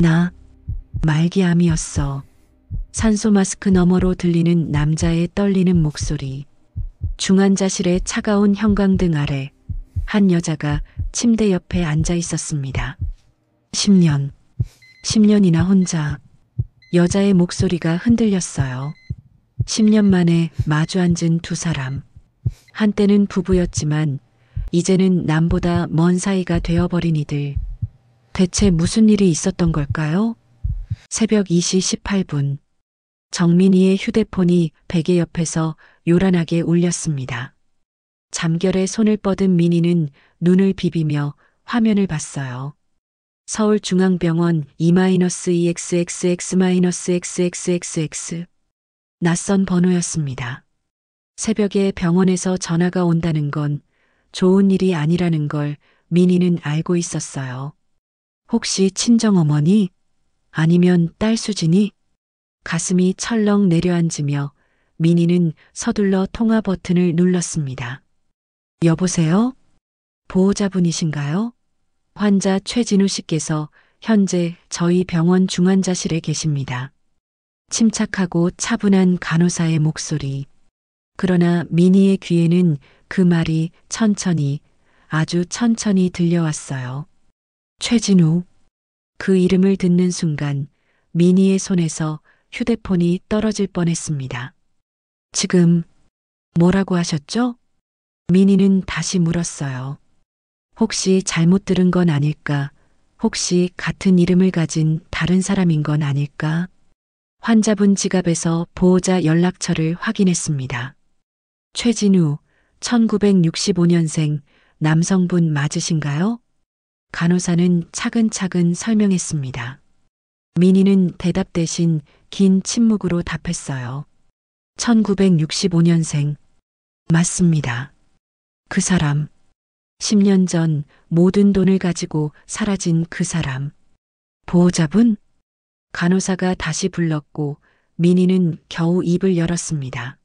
나 말기암이었어. 산소 마스크 너머로 들리는 남자의 떨리는 목소리. 중환자실의 차가운 형광등 아래 한 여자가 침대 옆에 앉아 있었습니다. 10년이나 혼자. 여자의 목소리가 흔들렸어요. 10년 만에 마주 앉은 두 사람. 한때는 부부였지만 이제는 남보다 먼 사이가 되어버린 이들. 대체 무슨 일이 있었던 걸까요? 새벽 2시 18분. 정민이의 휴대폰이 베개 옆에서 요란하게 울렸습니다. 잠결에 손을 뻗은 민희는 눈을 비비며 화면을 봤어요. 서울중앙병원 E-EXXX-XXX. 낯선 번호였습니다. 새벽에 병원에서 전화가 온다는 건 좋은 일이 아니라는 걸 민희는 알고 있었어요. 혹시 친정어머니? 아니면 딸 수진이? 가슴이 철렁 내려앉으며 민희는 서둘러 통화 버튼을 눌렀습니다. 여보세요? 보호자분이신가요? 환자 최진우 씨께서 현재 저희 병원 중환자실에 계십니다. 침착하고 차분한 간호사의 목소리. 그러나 민희의 귀에는 그 말이 천천히, 아주 천천히 들려왔어요. 최진우. 그 이름을 듣는 순간 민희의 손에서 휴대폰이 떨어질 뻔했습니다. 지금 뭐라고 하셨죠? 민희는 다시 물었어요. 혹시 잘못 들은 건 아닐까? 혹시 같은 이름을 가진 다른 사람인 건 아닐까? 환자분 지갑에서 보호자 연락처를 확인했습니다. 최진우, 1965년생 남성분 맞으신가요? 간호사는 차근차근 설명했습니다. 민희는 대답 대신 긴 침묵으로 답했어요. 1965년생. 맞습니다. 그 사람. 10년 전 모든 돈을 가지고 사라진 그 사람. 보호자분? 간호사가 다시 불렀고 민희는 겨우 입을 열었습니다.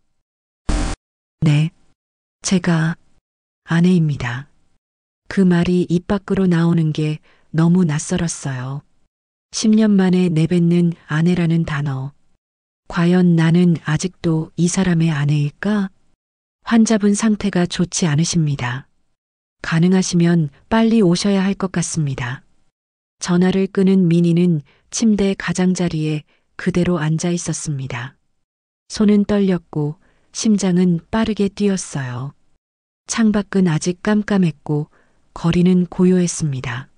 네, 제가 아내입니다. 그 말이 입 밖으로 나오는 게 너무 낯설었어요. 10년 만에 내뱉는 아내라는 단어. 과연 나는 아직도 이 사람의 아내일까? 환자분 상태가 좋지 않으십니다. 가능하시면 빨리 오셔야 할 것 같습니다. 전화를 끄는 민희는 침대 가장자리에 그대로 앉아 있었습니다. 손은 떨렸고 심장은 빠르게 뛰었어요. 창밖은 아직 깜깜했고 거리는 고요했습니다.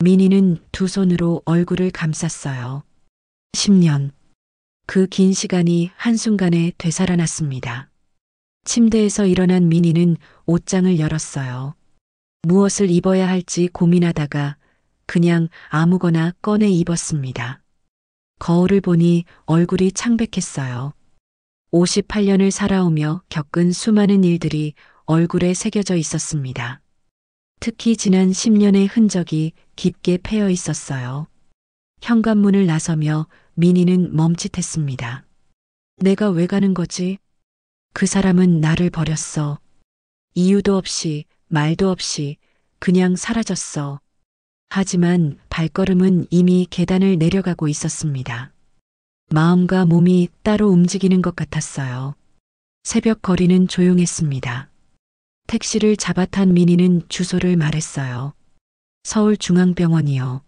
민희는 두 손으로 얼굴을 감쌌어요. 10년. 그 긴 시간이 한순간에 되살아났습니다. 침대에서 일어난 민희는 옷장을 열었어요. 무엇을 입어야 할지 고민하다가 그냥 아무거나 꺼내 입었습니다. 거울을 보니 얼굴이 창백했어요. 58년을 살아오며 겪은 수많은 일들이 얼굴에 새겨져 있었습니다. 특히 지난 10년의 흔적이 깊게 패여 있었어요. 현관문을 나서며 민희는 멈칫했습니다. 내가 왜 가는 거지? 그 사람은 나를 버렸어. 이유도 없이, 말도 없이 그냥 사라졌어. 하지만 발걸음은 이미 계단을 내려가고 있었습니다. 마음과 몸이 따로 움직이는 것 같았어요. 새벽 거리는 조용했습니다. 택시를 잡아탄 민희는 주소를 말했어요. 서울중앙병원이요.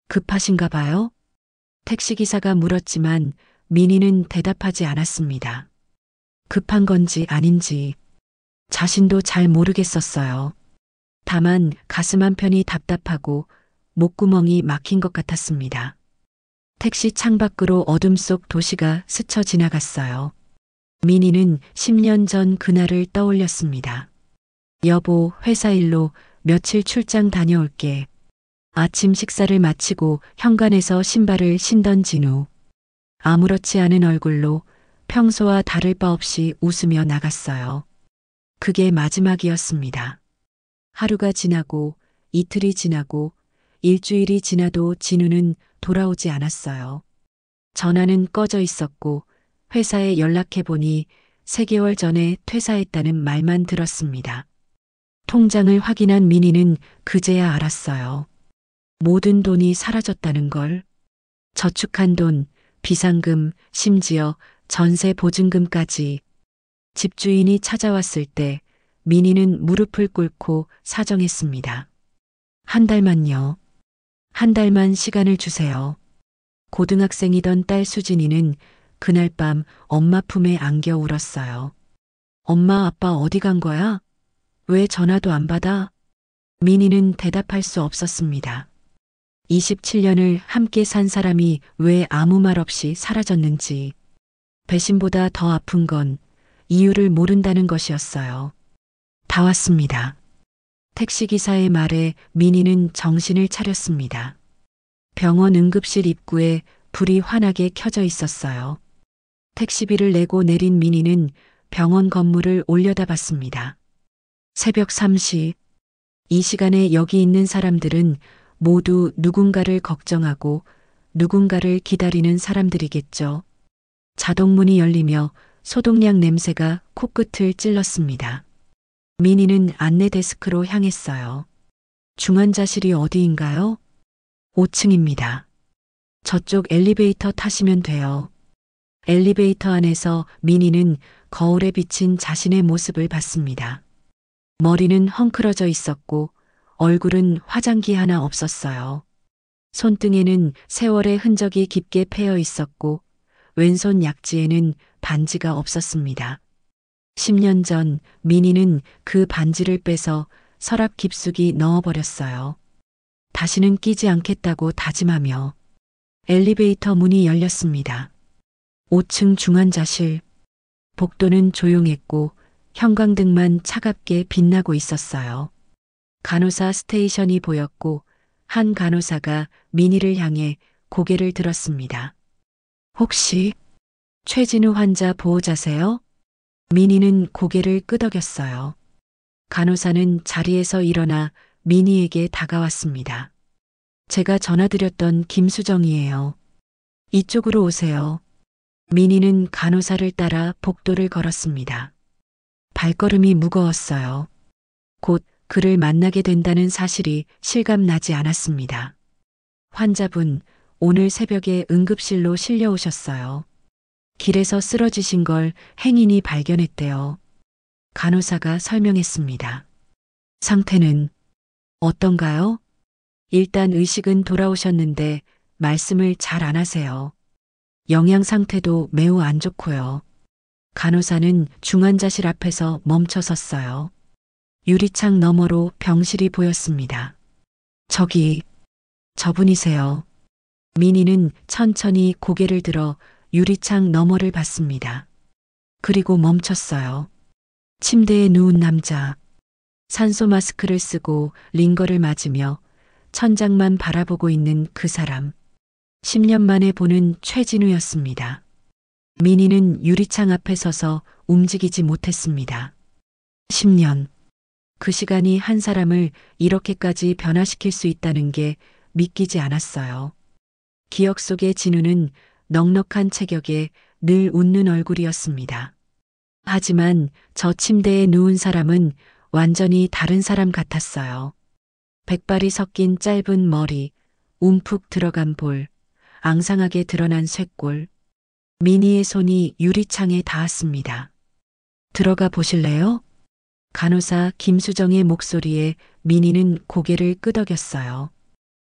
급하신가 봐요? 택시기사가 물었지만 민희는 대답하지 않았습니다. 급한 건지 아닌지 자신도 잘 모르겠었어요. 다만 가슴 한편이 답답하고 목구멍이 막힌 것 같았습니다. 택시 창밖으로 어둠 속 도시가 스쳐 지나갔어요. 민희는 10년 전 그날을 떠올렸습니다. 여보, 회사 일로 며칠 출장 다녀올게. 아침 식사를 마치고 현관에서 신발을 신던 진우. 아무렇지 않은 얼굴로 평소와 다를 바 없이 웃으며 나갔어요. 그게 마지막이었습니다. 하루가 지나고 이틀이 지나고 일주일이 지나도 진우는 돌아오지 않았어요. 전화는 꺼져 있었고 회사에 연락해보니 3개월 전에 퇴사했다는 말만 들었습니다. 통장을 확인한 민희는 그제야 알았어요. 모든 돈이 사라졌다는 걸. 저축한 돈, 비상금, 심지어 전세 보증금까지. 집주인이 찾아왔을 때 민희는 무릎을 꿇고 사정했습니다. 한 달만요. 한 달만 시간을 주세요. 고등학생이던 딸 수진이는 그날 밤 엄마 품에 안겨 울었어요. 엄마, 아빠 어디 간 거야? 왜 전화도 안 받아? 민희는 대답할 수 없었습니다. 27년을 함께 산 사람이 왜 아무 말 없이 사라졌는지. 배신보다 더 아픈 건 이유를 모른다는 것이었어요. 다 왔습니다. 택시기사의 말에 민희는 정신을 차렸습니다. 병원 응급실 입구에 불이 환하게 켜져 있었어요. 택시비를 내고 내린 민희는 병원 건물을 올려다봤습니다. 새벽 3시. 이 시간에 여기 있는 사람들은 모두 누군가를 걱정하고 누군가를 기다리는 사람들이겠죠. 자동문이 열리며 소독약 냄새가 코끝을 찔렀습니다. 민희는 안내 데스크로 향했어요. 중환자실이 어디인가요? 5층입니다. 저쪽 엘리베이터 타시면 돼요. 엘리베이터 안에서 민희는 거울에 비친 자신의 모습을 봤습니다. 머리는 헝클어져 있었고 얼굴은 화장기 하나 없었어요. 손등에는 세월의 흔적이 깊게 패여 있었고 왼손 약지에는 반지가 없었습니다. 10년 전 민희는 그 반지를 빼서 서랍 깊숙이 넣어버렸어요. 다시는 끼지 않겠다고 다짐하며 엘리베이터 문이 열렸습니다. 5층 중환자실. 복도는 조용했고 형광등만 차갑게 빛나고 있었어요. 간호사 스테이션이 보였고 한 간호사가 민희를 향해 고개를 들었습니다. 혹시 최진우 환자 보호자세요? 민희는 고개를 끄덕였어요. 간호사는 자리에서 일어나 민희에게 다가왔습니다. 제가 전화드렸던 김수정이에요. 이쪽으로 오세요. 민희는 간호사를 따라 복도를 걸었습니다. 발걸음이 무거웠어요. 곧 그를 만나게 된다는 사실이 실감나지 않았습니다. 환자분, 오늘 새벽에 응급실로 실려오셨어요. 길에서 쓰러지신 걸 행인이 발견했대요. 간호사가 설명했습니다. 상태는 어떤가요? 일단 의식은 돌아오셨는데 말씀을 잘 안 하세요. 영양 상태도 매우 안 좋고요. 간호사는 중환자실 앞에서 멈춰 섰어요. 유리창 너머로 병실이 보였습니다. 저분이세요. 민희는 천천히 고개를 들어 유리창 너머를 봤습니다. 그리고 멈췄어요. 침대에 누운 남자. 산소 마스크를 쓰고 링거를 맞으며 천장만 바라보고 있는 그 사람. 10년 만에 보는 최진우였습니다. 민희는 유리창 앞에 서서 움직이지 못했습니다. 10년. 그 시간이 한 사람을 이렇게까지 변화시킬 수 있다는 게 믿기지 않았어요. 기억 속의 진우는 넉넉한 체격에 늘 웃는 얼굴이었습니다. 하지만 저 침대에 누운 사람은 완전히 다른 사람 같았어요. 백발이 섞인 짧은 머리, 움푹 들어간 볼, 앙상하게 드러난 쇄골. 민희의 손이 유리창에 닿았습니다. 들어가 보실래요? 간호사 김수정의 목소리에 민희는 고개를 끄덕였어요.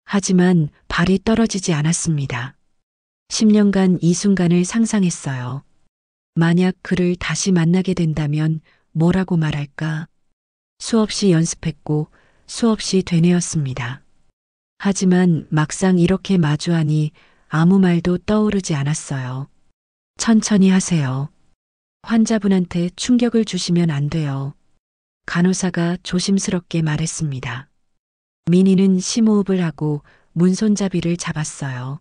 하지만 발이 떨어지지 않았습니다. 10년간 이 순간을 상상했어요. 만약 그를 다시 만나게 된다면 뭐라고 말할까? 수없이 연습했고 수없이 되뇌었습니다. 하지만 막상 이렇게 마주하니 아무 말도 떠오르지 않았어요. 천천히 하세요. 환자분한테 충격을 주시면 안 돼요. 간호사가 조심스럽게 말했습니다. 민희는 심호흡을 하고 문손잡이를 잡았어요.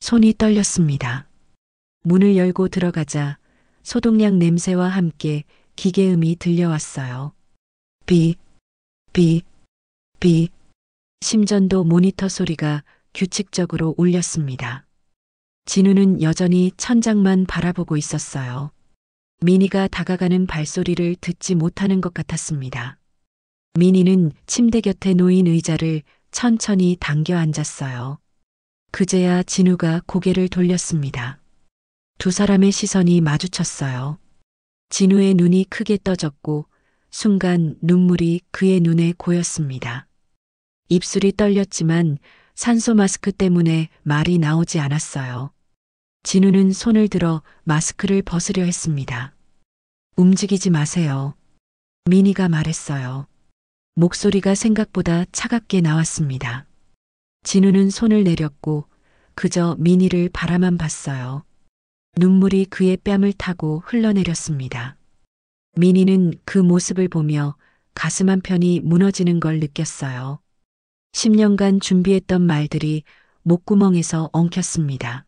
손이 떨렸습니다. 문을 열고 들어가자 소독약 냄새와 함께 기계음이 들려왔어요. 비, 비, 비. 심전도 모니터 소리가 규칙적으로 울렸습니다. 진우는 여전히 천장만 바라보고 있었어요. 민희가 다가가는 발소리를 듣지 못하는 것 같았습니다. 민희는 침대 곁에 놓인 의자를 천천히 당겨 앉았어요. 그제야 진우가 고개를 돌렸습니다. 두 사람의 시선이 마주쳤어요. 진우의 눈이 크게 떠졌고 순간 눈물이 그의 눈에 고였습니다. 입술이 떨렸지만 산소 마스크 때문에 말이 나오지 않았어요. 진우는 손을 들어 마스크를 벗으려 했습니다. 움직이지 마세요. 민희가 말했어요. 목소리가 생각보다 차갑게 나왔습니다. 진우는 손을 내렸고 그저 민희를 바라만 봤어요. 눈물이 그의 뺨을 타고 흘러내렸습니다. 민희는 그 모습을 보며 가슴 한편이 무너지는 걸 느꼈어요. 10년간 준비했던 말들이 목구멍에서 엉켰습니다.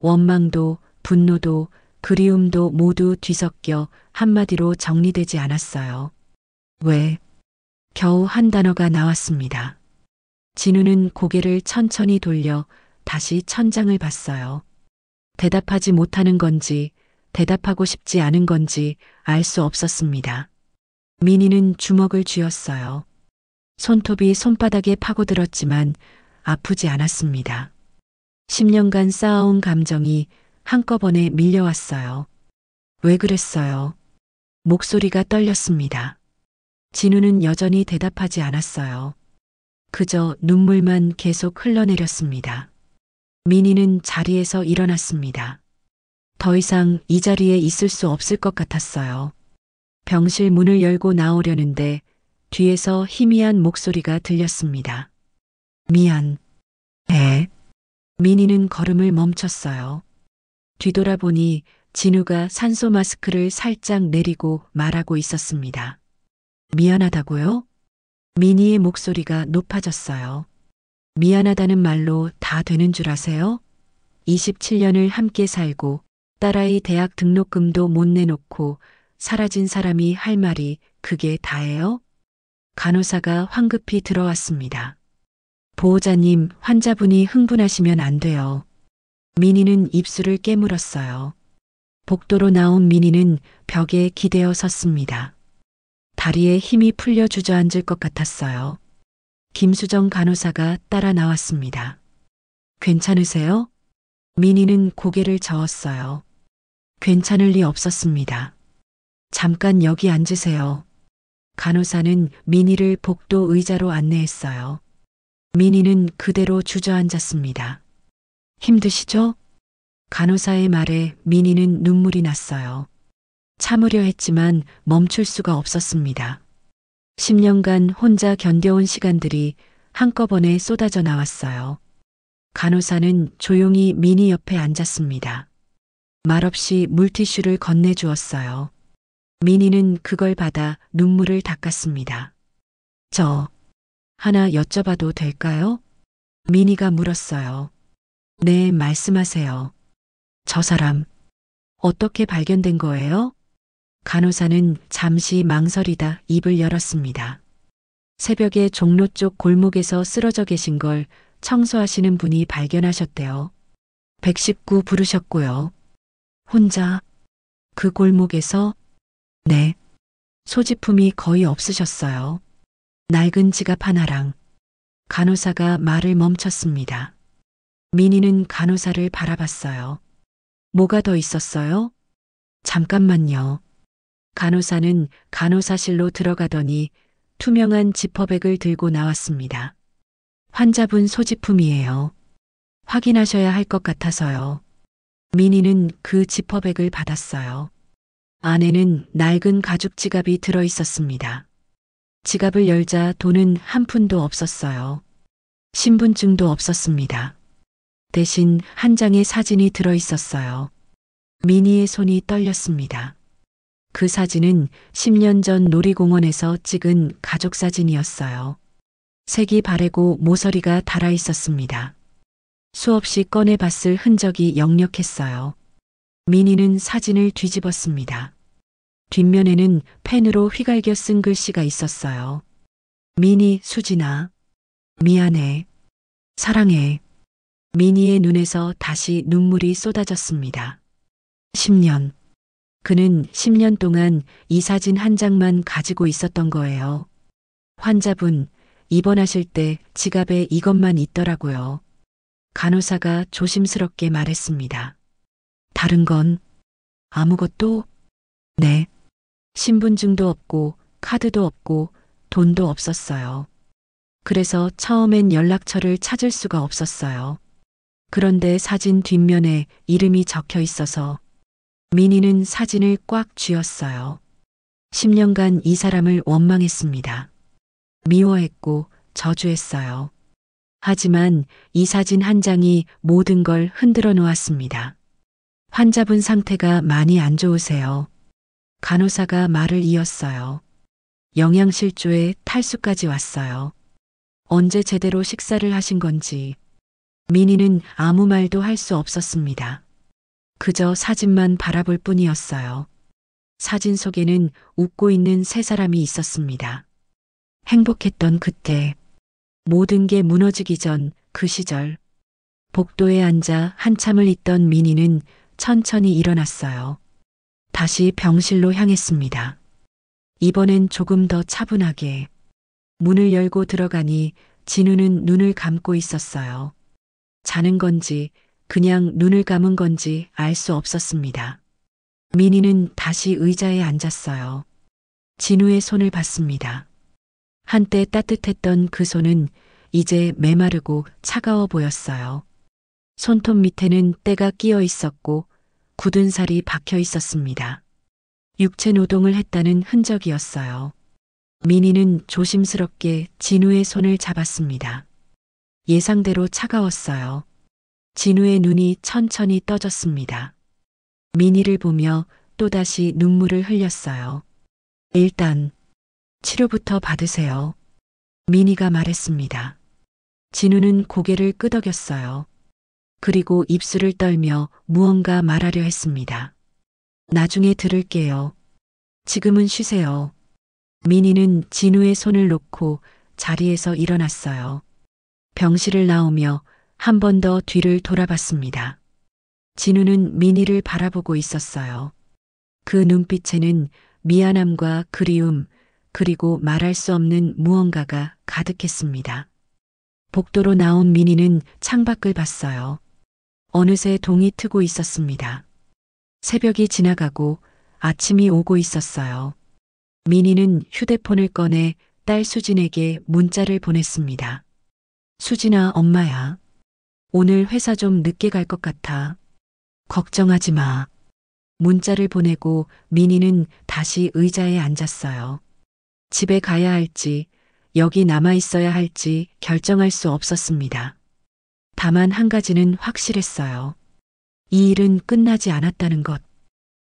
원망도, 분노도, 그리움도 모두 뒤섞여 한마디로 정리되지 않았어요. 왜? 겨우 한 단어가 나왔습니다. 진우는 고개를 천천히 돌려 다시 천장을 봤어요. 대답하지 못하는 건지, 대답하고 싶지 않은 건지 알 수 없었습니다. 민희는 주먹을 쥐었어요. 손톱이 손바닥에 파고들었지만 아프지 않았습니다. 10년간 쌓아온 감정이 한꺼번에 밀려왔어요. 왜 그랬어요? 목소리가 떨렸습니다. 진우는 여전히 대답하지 않았어요. 그저 눈물만 계속 흘러내렸습니다. 민희는 자리에서 일어났습니다. 더 이상 이 자리에 있을 수 없을 것 같았어요. 병실 문을 열고 나오려는데 뒤에서 희미한 목소리가 들렸습니다. 미안. 민희는 걸음을 멈췄어요. 뒤돌아보니 진우가 산소 마스크를 살짝 내리고 말하고 있었습니다. 미안하다고요? 민희의 목소리가 높아졌어요. 미안하다는 말로 다 되는 줄 아세요? 27년을 함께 살고 딸아이 대학 등록금도 못 내놓고 사라진 사람이 할 말이 그게 다예요? 간호사가 황급히 들어왔습니다. 보호자님, 환자분이 흥분하시면 안 돼요. 민희는 입술을 깨물었어요. 복도로 나온 민희는 벽에 기대어 섰습니다. 다리에 힘이 풀려 주저앉을 것 같았어요. 김수정 간호사가 따라 나왔습니다. 괜찮으세요? 민희는 고개를 저었어요. 괜찮을 리 없었습니다. 잠깐 여기 앉으세요. 간호사는 민희를 복도 의자로 안내했어요. 민희는 그대로 주저앉았습니다. 힘드시죠? 간호사의 말에 민희는 눈물이 났어요. 참으려 했지만 멈출 수가 없었습니다. 10년간 혼자 견뎌온 시간들이 한꺼번에 쏟아져 나왔어요. 간호사는 조용히 민희 옆에 앉았습니다. 말없이 물티슈를 건네주었어요. 민희는 그걸 받아 눈물을 닦았습니다. 저 하나 여쭤봐도 될까요? 민희가 물었어요. 네, 말씀하세요. 저 사람 어떻게 발견된 거예요? 간호사는 잠시 망설이다 입을 열었습니다. 새벽에 종로 쪽 골목에서 쓰러져 계신 걸 청소하시는 분이 발견하셨대요. 119 부르셨고요. 혼자 그 골목에서? 네. 소지품이 거의 없으셨어요. 낡은 지갑 하나랑. 간호사가 말을 멈췄습니다. 민희는 간호사를 바라봤어요. 뭐가 더 있었어요? 잠깐만요. 간호사는 간호사실로 들어가더니 투명한 지퍼백을 들고 나왔습니다. 환자분 소지품이에요. 확인하셔야 할 것 같아서요. 민희는 그 지퍼백을 받았어요. 안에는 낡은 가죽 지갑이 들어 있었습니다. 지갑을 열자 돈은 한 푼도 없었어요. 신분증도 없었습니다. 대신 한 장의 사진이 들어 있었어요. 민희의 손이 떨렸습니다. 그 사진은 10년 전 놀이공원에서 찍은 가족 사진이었어요. 색이 바래고 모서리가 달아 있었습니다. 수없이 꺼내봤을 흔적이 역력했어요. 민희는 사진을 뒤집었습니다. 뒷면에는 펜으로 휘갈겨 쓴 글씨가 있었어요. 민희, 수진아. 미안해. 사랑해. 민희의 눈에서 다시 눈물이 쏟아졌습니다. 10년. 그는 10년 동안 이 사진 한 장만 가지고 있었던 거예요. 환자분, 입원하실 때 지갑에 이것만 있더라고요. 간호사가 조심스럽게 말했습니다. 다른 건 아무것도? 네. 신분증도 없고 카드도 없고 돈도 없었어요. 그래서 처음엔 연락처를 찾을 수가 없었어요. 그런데 사진 뒷면에 이름이 적혀 있어서 민희는 사진을 꽉 쥐었어요. 10년간 이 사람을 원망했습니다. 미워했고 저주했어요. 하지만 이 사진 한 장이 모든 걸 흔들어 놓았습니다. 환자분 상태가 많이 안 좋으세요. 간호사가 말을 이었어요. 영양실조에 탈수까지 왔어요. 언제 제대로 식사를 하신 건지. 민희는 아무 말도 할 수 없었습니다. 그저 사진만 바라볼 뿐이었어요. 사진 속에는 웃고 있는 세 사람이 있었습니다. 행복했던 그때, 모든 게 무너지기 전 그 시절, 복도에 앉아 한참을 있던 민희는 천천히 일어났어요. 다시 병실로 향했습니다. 이번엔 조금 더 차분하게. 문을 열고 들어가니 진우는 눈을 감고 있었어요. 자는 건지 그냥 눈을 감은 건지 알 수 없었습니다. 민희는 다시 의자에 앉았어요. 진우의 손을 봤습니다. 한때 따뜻했던 그 손은 이제 메마르고 차가워 보였어요. 손톱 밑에는 때가 끼어 있었고 굳은 살이 박혀 있었습니다. 육체 노동을 했다는 흔적이었어요. 민희는 조심스럽게 진우의 손을 잡았습니다. 예상대로 차가웠어요. 진우의 눈이 천천히 떠졌습니다. 민희를 보며 또다시 눈물을 흘렸어요. 일단 치료부터 받으세요. 민희가 말했습니다. 진우는 고개를 끄덕였어요. 그리고 입술을 떨며 무언가 말하려 했습니다. 나중에 들을게요. 지금은 쉬세요. 민희는 진우의 손을 놓고 자리에서 일어났어요. 병실을 나오며 한 번 더 뒤를 돌아봤습니다. 진우는 민희를 바라보고 있었어요. 그 눈빛에는 미안함과 그리움, 그리고 말할 수 없는 무언가가 가득했습니다. 복도로 나온 민희는 창밖을 봤어요. 어느새 동이 트고 있었습니다. 새벽이 지나가고 아침이 오고 있었어요. 민희는 휴대폰을 꺼내 딸 수진에게 문자를 보냈습니다. 수진아, 엄마야. 오늘 회사 좀 늦게 갈 것 같아. 걱정하지 마. 문자를 보내고 민희는 다시 의자에 앉았어요. 집에 가야 할지, 여기 남아 있어야 할지 결정할 수 없었습니다. 다만 한 가지는 확실했어요. 이 일은 끝나지 않았다는 것.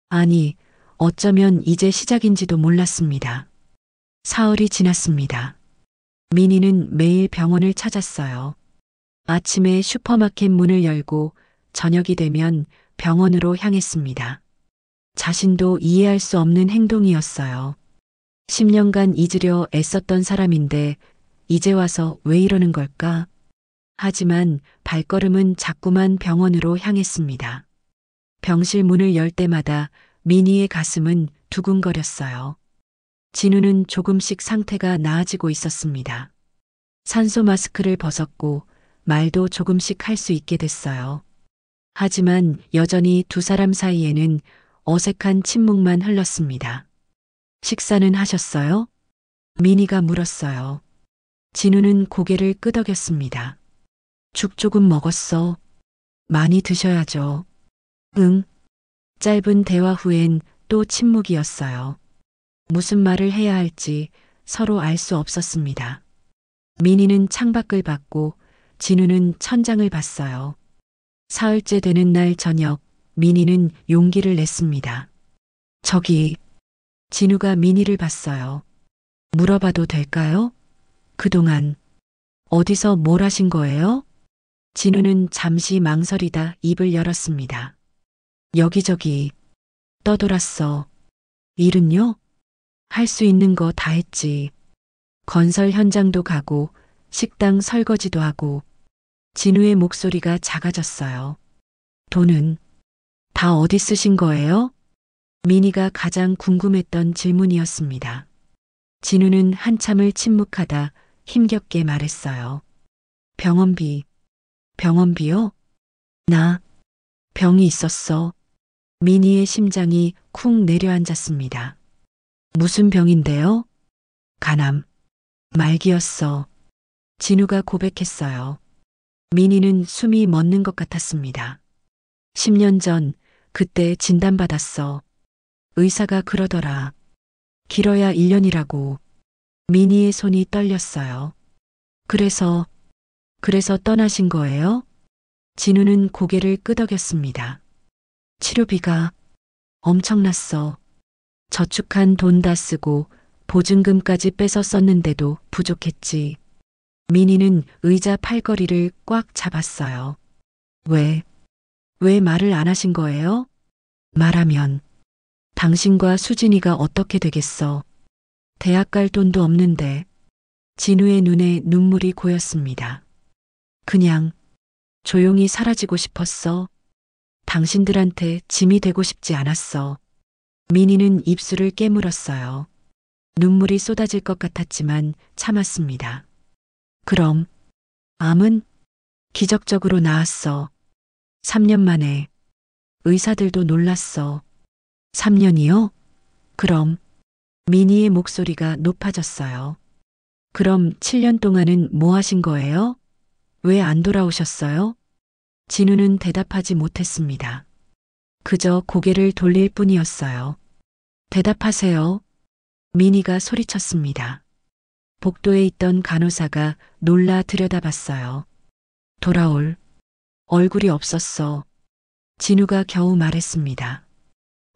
아니, 어쩌면 이제 시작인지도 몰랐습니다. 사흘이 지났습니다. 민희는 매일 병원을 찾았어요. 아침에 슈퍼마켓 문을 열고 저녁이 되면 병원으로 향했습니다. 자신도 이해할 수 없는 행동이었어요. 10년간 잊으려 애썼던 사람인데 이제 와서 왜 이러는 걸까? 하지만 발걸음은 자꾸만 병원으로 향했습니다. 병실 문을 열 때마다 민희의 가슴은 두근거렸어요. 진우는 조금씩 상태가 나아지고 있었습니다. 산소 마스크를 벗었고 말도 조금씩 할 수 있게 됐어요. 하지만 여전히 두 사람 사이에는 어색한 침묵만 흘렀습니다. 식사는 하셨어요? 민희가 물었어요. 진우는 고개를 끄덕였습니다. 죽 조금 먹었어. 많이 드셔야죠. 응. 짧은 대화 후엔 또 침묵이었어요. 무슨 말을 해야 할지 서로 알 수 없었습니다. 민희는 창밖을 봤고 진우는 천장을 봤어요. 사흘째 되는 날 저녁 민희는 용기를 냈습니다. 저기, 진우가 민희를 봤어요. 물어봐도 될까요? 그동안 어디서 뭘 하신 거예요? 진우는 잠시 망설이다 입을 열었습니다. 여기저기 떠돌았어. 일은요? 할 수 있는 거 다 했지. 건설 현장도 가고 식당 설거지도 하고. 진우의 목소리가 작아졌어요. 돈은 다 어디 쓰신 거예요? 민희가 가장 궁금했던 질문이었습니다. 진우는 한참을 침묵하다 힘겹게 말했어요. 병원비. 병원비요? 나 병이 있었어. 미니의 심장이 쿵 내려앉았습니다. 무슨 병인데요? 간암. 말기였어. 진우가 고백했어요. 미니는 숨이 멎는 것 같았습니다. 10년 전 그때 진단받았어. 의사가 그러더라. 길어야 1년이라고. 미니의 손이 떨렸어요. 그래서 떠나신 거예요? 진우는 고개를 끄덕였습니다. 치료비가 엄청났어. 저축한 돈 다 쓰고 보증금까지 빼서 썼는데도 부족했지. 미니는 의자 팔걸이를 꽉 잡았어요. 왜 말을 안 하신 거예요? 말하면 당신과 수진이가 어떻게 되겠어? 대학 갈 돈도 없는데. 진우의 눈에 눈물이 고였습니다. 그냥 조용히 사라지고 싶었어. 당신들한테 짐이 되고 싶지 않았어. 미니는 입술을 깨물었어요. 눈물이 쏟아질 것 같았지만 참았습니다. 그럼 암은 기적적으로 나았어. 3년 만에. 의사들도 놀랐어. 3년이요? 그럼 미니의 목소리가 높아졌어요. 그럼 7년 동안은 뭐 하신 거예요? 왜 안 돌아오셨어요? 진우는 대답하지 못했습니다. 그저 고개를 돌릴 뿐이었어요. 대답하세요. 미니가 소리쳤습니다. 복도에 있던 간호사가 놀라 들여다봤어요. 돌아올 얼굴이 없었어. 진우가 겨우 말했습니다.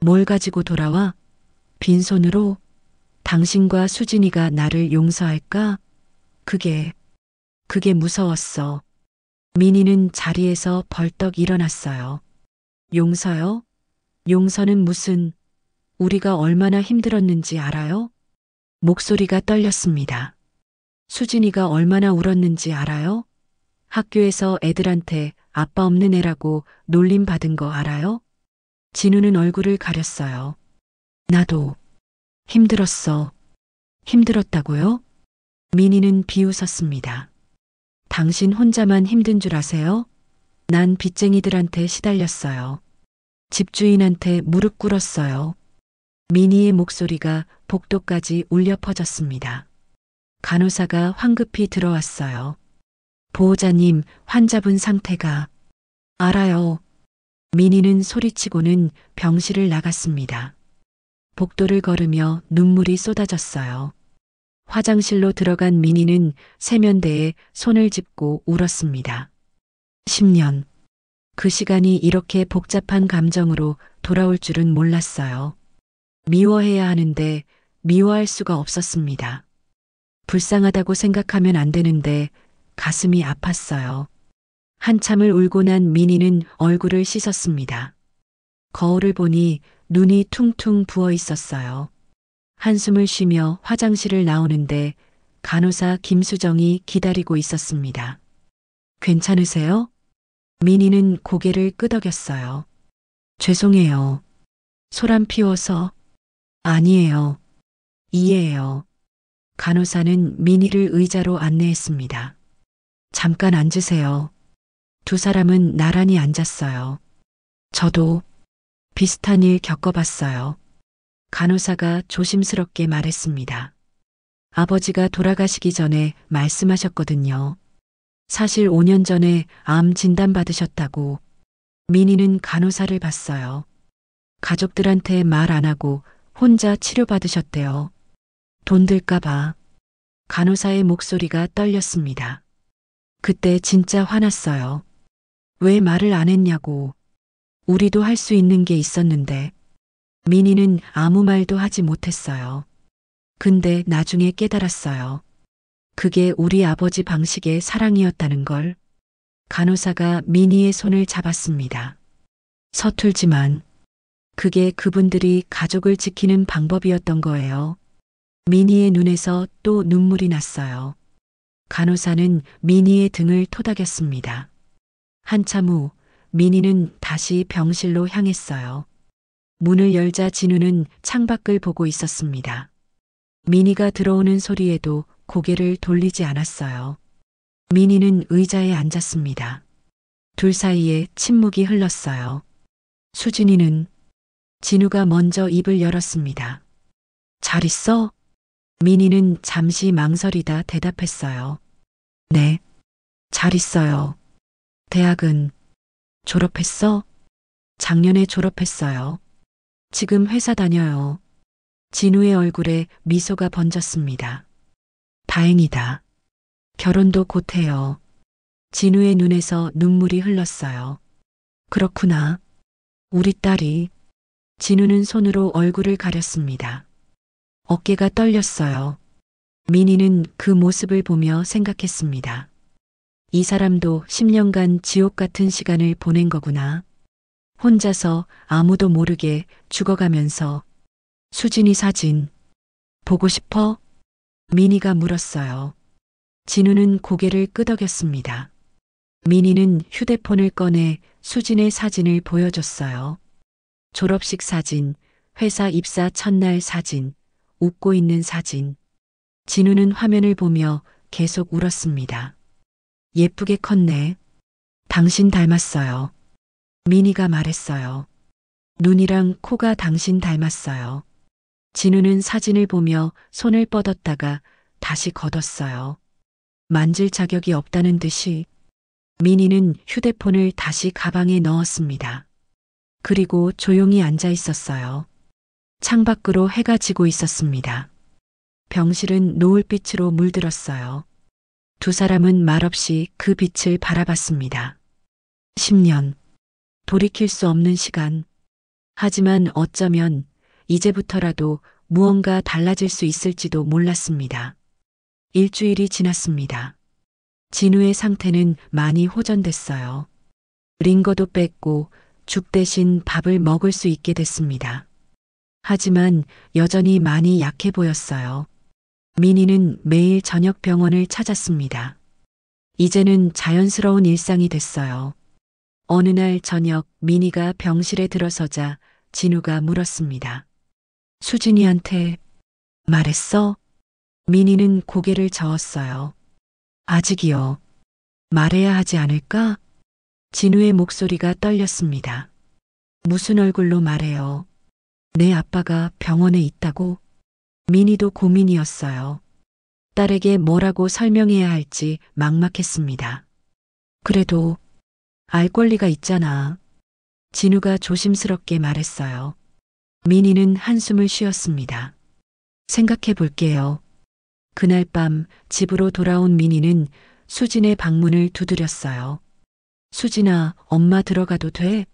뭘 가지고 돌아와? 빈손으로? 당신과 수진이가 나를 용서할까? 그게 무서웠어. 미니는 자리에서 벌떡 일어났어요. 용서요? 용서는 무슨, 우리가 얼마나 힘들었는지 알아요? 목소리가 떨렸습니다. 수진이가 얼마나 울었는지 알아요? 학교에서 애들한테 아빠 없는 애라고 놀림 받은 거 알아요? 진우는 얼굴을 가렸어요. 나도 힘들었어. 힘들었다고요? 미니는 비웃었습니다. 당신 혼자만 힘든 줄 아세요? 난 빚쟁이들한테 시달렸어요. 집주인한테 무릎 꿇었어요. 미니의 목소리가 복도까지 울려 퍼졌습니다. 간호사가 황급히 들어왔어요. 보호자님, 환자분 상태가. 알아요. 미니는 소리치고는 병실을 나갔습니다. 복도를 걸으며 눈물이 쏟아졌어요. 화장실로 들어간 미니는 세면대에 손을 짚고 울었습니다. 10년. 그 시간이 이렇게 복잡한 감정으로 돌아올 줄은 몰랐어요. 미워해야 하는데 미워할 수가 없었습니다. 불쌍하다고 생각하면 안 되는데 가슴이 아팠어요. 한참을 울고 난 미니는 얼굴을 씻었습니다. 거울을 보니 눈이 퉁퉁 부어 있었어요. 한숨을 쉬며 화장실을 나오는데 간호사 김수정이 기다리고 있었습니다. 괜찮으세요? 미니는 고개를 끄덕였어요. 죄송해요. 소란 피워서. 아니에요. 이해해요. 간호사는 미니를 의자로 안내했습니다. 잠깐 앉으세요. 두 사람은 나란히 앉았어요. 저도 비슷한 일 겪어봤어요. 간호사가 조심스럽게 말했습니다. 아버지가 돌아가시기 전에 말씀하셨거든요. 사실 5년 전에 암 진단받으셨다고. 미니는 간호사를 봤어요. 가족들한테 말 안 하고 혼자 치료받으셨대요. 돈 들까봐. 간호사의 목소리가 떨렸습니다. 그때 진짜 화났어요. 왜 말을 안 했냐고. 우리도 할 수 있는 게 있었는데. 미니는 아무 말도 하지 못했어요. 근데 나중에 깨달았어요. 그게 우리 아버지 방식의 사랑이었다는 걸. 간호사가 미니의 손을 잡았습니다. 서툴지만 그게 그분들이 가족을 지키는 방법이었던 거예요. 미니의 눈에서 또 눈물이 났어요. 간호사는 미니의 등을 토닥였습니다. 한참 후 미니는 다시 병실로 향했어요. 문을 열자 진우는 창밖을 보고 있었습니다. 미니가 들어오는 소리에도 고개를 돌리지 않았어요. 미니는 의자에 앉았습니다. 둘 사이에 침묵이 흘렀어요. 수진이는 진우가 먼저 입을 열었습니다. 잘 있어? 민희는 잠시 망설이다 대답했어요. 네, 잘 있어요. 대학은 졸업했어? 작년에 졸업했어요. 지금 회사 다녀요. 진우의 얼굴에 미소가 번졌습니다. 다행이다. 결혼도 곧 해요. 진우의 눈에서 눈물이 흘렀어요. 그렇구나. 우리 딸이. 진우는 손으로 얼굴을 가렸습니다. 어깨가 떨렸어요. 민희는 그 모습을 보며 생각했습니다. 이 사람도 10년간 지옥 같은 시간을 보낸 거구나. 혼자서 아무도 모르게 죽어가면서. 수진이 사진 보고 싶어? 민희가 물었어요. 진우는 고개를 끄덕였습니다. 민희는 휴대폰을 꺼내 수진의 사진을 보여줬어요. 졸업식 사진, 회사 입사 첫날 사진, 웃고 있는 사진. 진우는 화면을 보며 계속 울었습니다. 예쁘게 컸네. 당신 닮았어요. 민희가 말했어요. 눈이랑 코가 당신 닮았어요. 진우는 사진을 보며 손을 뻗었다가 다시 걷었어요. 만질 자격이 없다는 듯이. 민희는 휴대폰을 다시 가방에 넣었습니다. 그리고 조용히 앉아 있었어요. 창밖으로 해가 지고 있었습니다. 병실은 노을빛으로 물들었어요. 두 사람은 말없이 그 빛을 바라봤습니다. 10년. 돌이킬 수 없는 시간. 하지만 어쩌면 이제부터라도 무언가 달라질 수 있을지도 몰랐습니다. 일주일이 지났습니다. 진우의 상태는 많이 호전됐어요. 링거도 뺐고 죽 대신 밥을 먹을 수 있게 됐습니다. 하지만 여전히 많이 약해 보였어요. 민희는 매일 저녁 병원을 찾았습니다. 이제는 자연스러운 일상이 됐어요. 어느 날 저녁 민희가 병실에 들어서자 진우가 물었습니다. 수진이한테 말했어? 민희는 고개를 저었어요. 아직이요. 말해야 하지 않을까? 진우의 목소리가 떨렸습니다. 무슨 얼굴로 말해요? 내 아빠가 병원에 있다고? 민희도 고민이었어요. 딸에게 뭐라고 설명해야 할지 막막했습니다. 그래도 알 권리가 있잖아. 진우가 조심스럽게 말했어요. 민희는 한숨을 쉬었습니다. 생각해 볼게요. 그날 밤 집으로 돌아온 민희는 수진의 방문을 두드렸어요. 수진아, 엄마 들어가도 돼?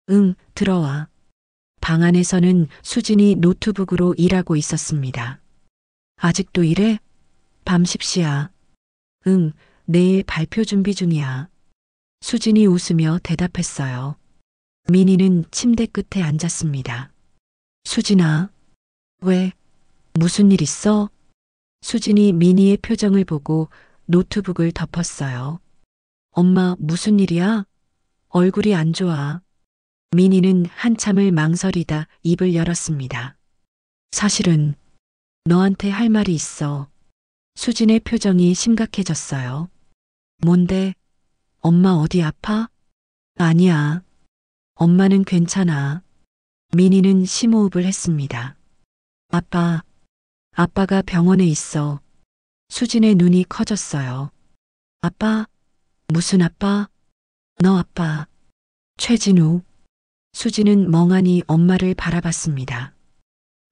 응, 들어와. 방 안에서는 수진이 노트북으로 일하고 있었습니다. 아직도 일해? 밤 10시야. 응, 내일 발표 준비 중이야. 수진이 웃으며 대답했어요. 민희는 침대 끝에 앉았습니다. 수진아, 왜? 무슨 일 있어? 수진이 민희의 표정을 보고 노트북을 덮었어요. 엄마, 무슨 일이야? 얼굴이 안 좋아. 민희는 한참을 망설이다 입을 열었습니다. 사실은 너한테 할 말이 있어. 수진의 표정이 심각해졌어요. 뭔데? 엄마 어디 아파? 아니야. 엄마는 괜찮아. 민희는 심호흡을 했습니다. 아빠가 병원에 있어. 수진의 눈이 커졌어요. 아빠? 무슨 아빠? 너 아빠. 최진우. 수진은 멍하니 엄마를 바라봤습니다.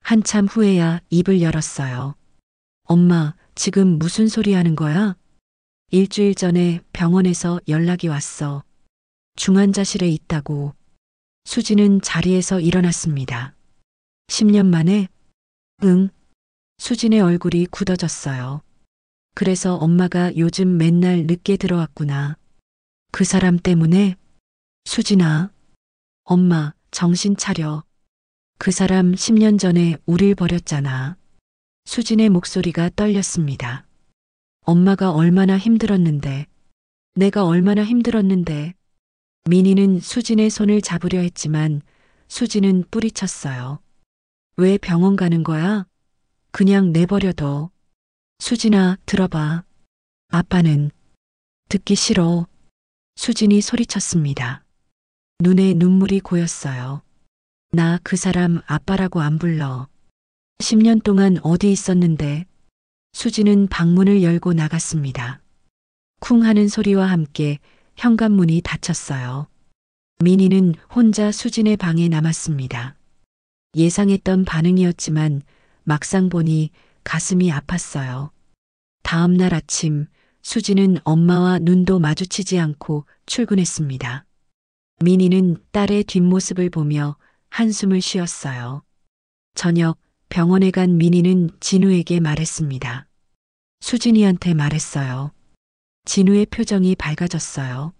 한참 후에야 입을 열었어요. 엄마, 지금 무슨 소리 하는 거야? 일주일 전에 병원에서 연락이 왔어. 중환자실에 있다고. 수진은 자리에서 일어났습니다. 10년 만에? 응. 수진의 얼굴이 굳어졌어요. 그래서 엄마가 요즘 맨날 늦게 들어왔구나. 그 사람 때문에? 수진아. 엄마, 정신 차려. 그 사람 10년 전에 우릴 버렸잖아. 수진의 목소리가 떨렸습니다. 엄마가 얼마나 힘들었는데. 내가 얼마나 힘들었는데. 민희는 수진의 손을 잡으려 했지만 수진은 뿌리쳤어요. 왜 병원 가는 거야? 그냥 내버려둬. 수진아, 들어봐. 아빠는 듣기 싫어. 수진이 소리쳤습니다. 눈에 눈물이 고였어요. 나 그 사람 아빠라고 안 불러. 10년 동안 어디 있었는데. 수진은 방문을 열고 나갔습니다. 쿵 하는 소리와 함께 현관문이 닫혔어요. 민희는 혼자 수진의 방에 남았습니다. 예상했던 반응이었지만 막상 보니 가슴이 아팠어요. 다음 날 아침 수진은 엄마와 눈도 마주치지 않고 출근했습니다. 민희는 딸의 뒷모습을 보며 한숨을 쉬었어요. 저녁 병원에 간 민희는 진우에게 말했습니다. 수진이한테 말했어요. 진우의 표정이 밝아졌어요.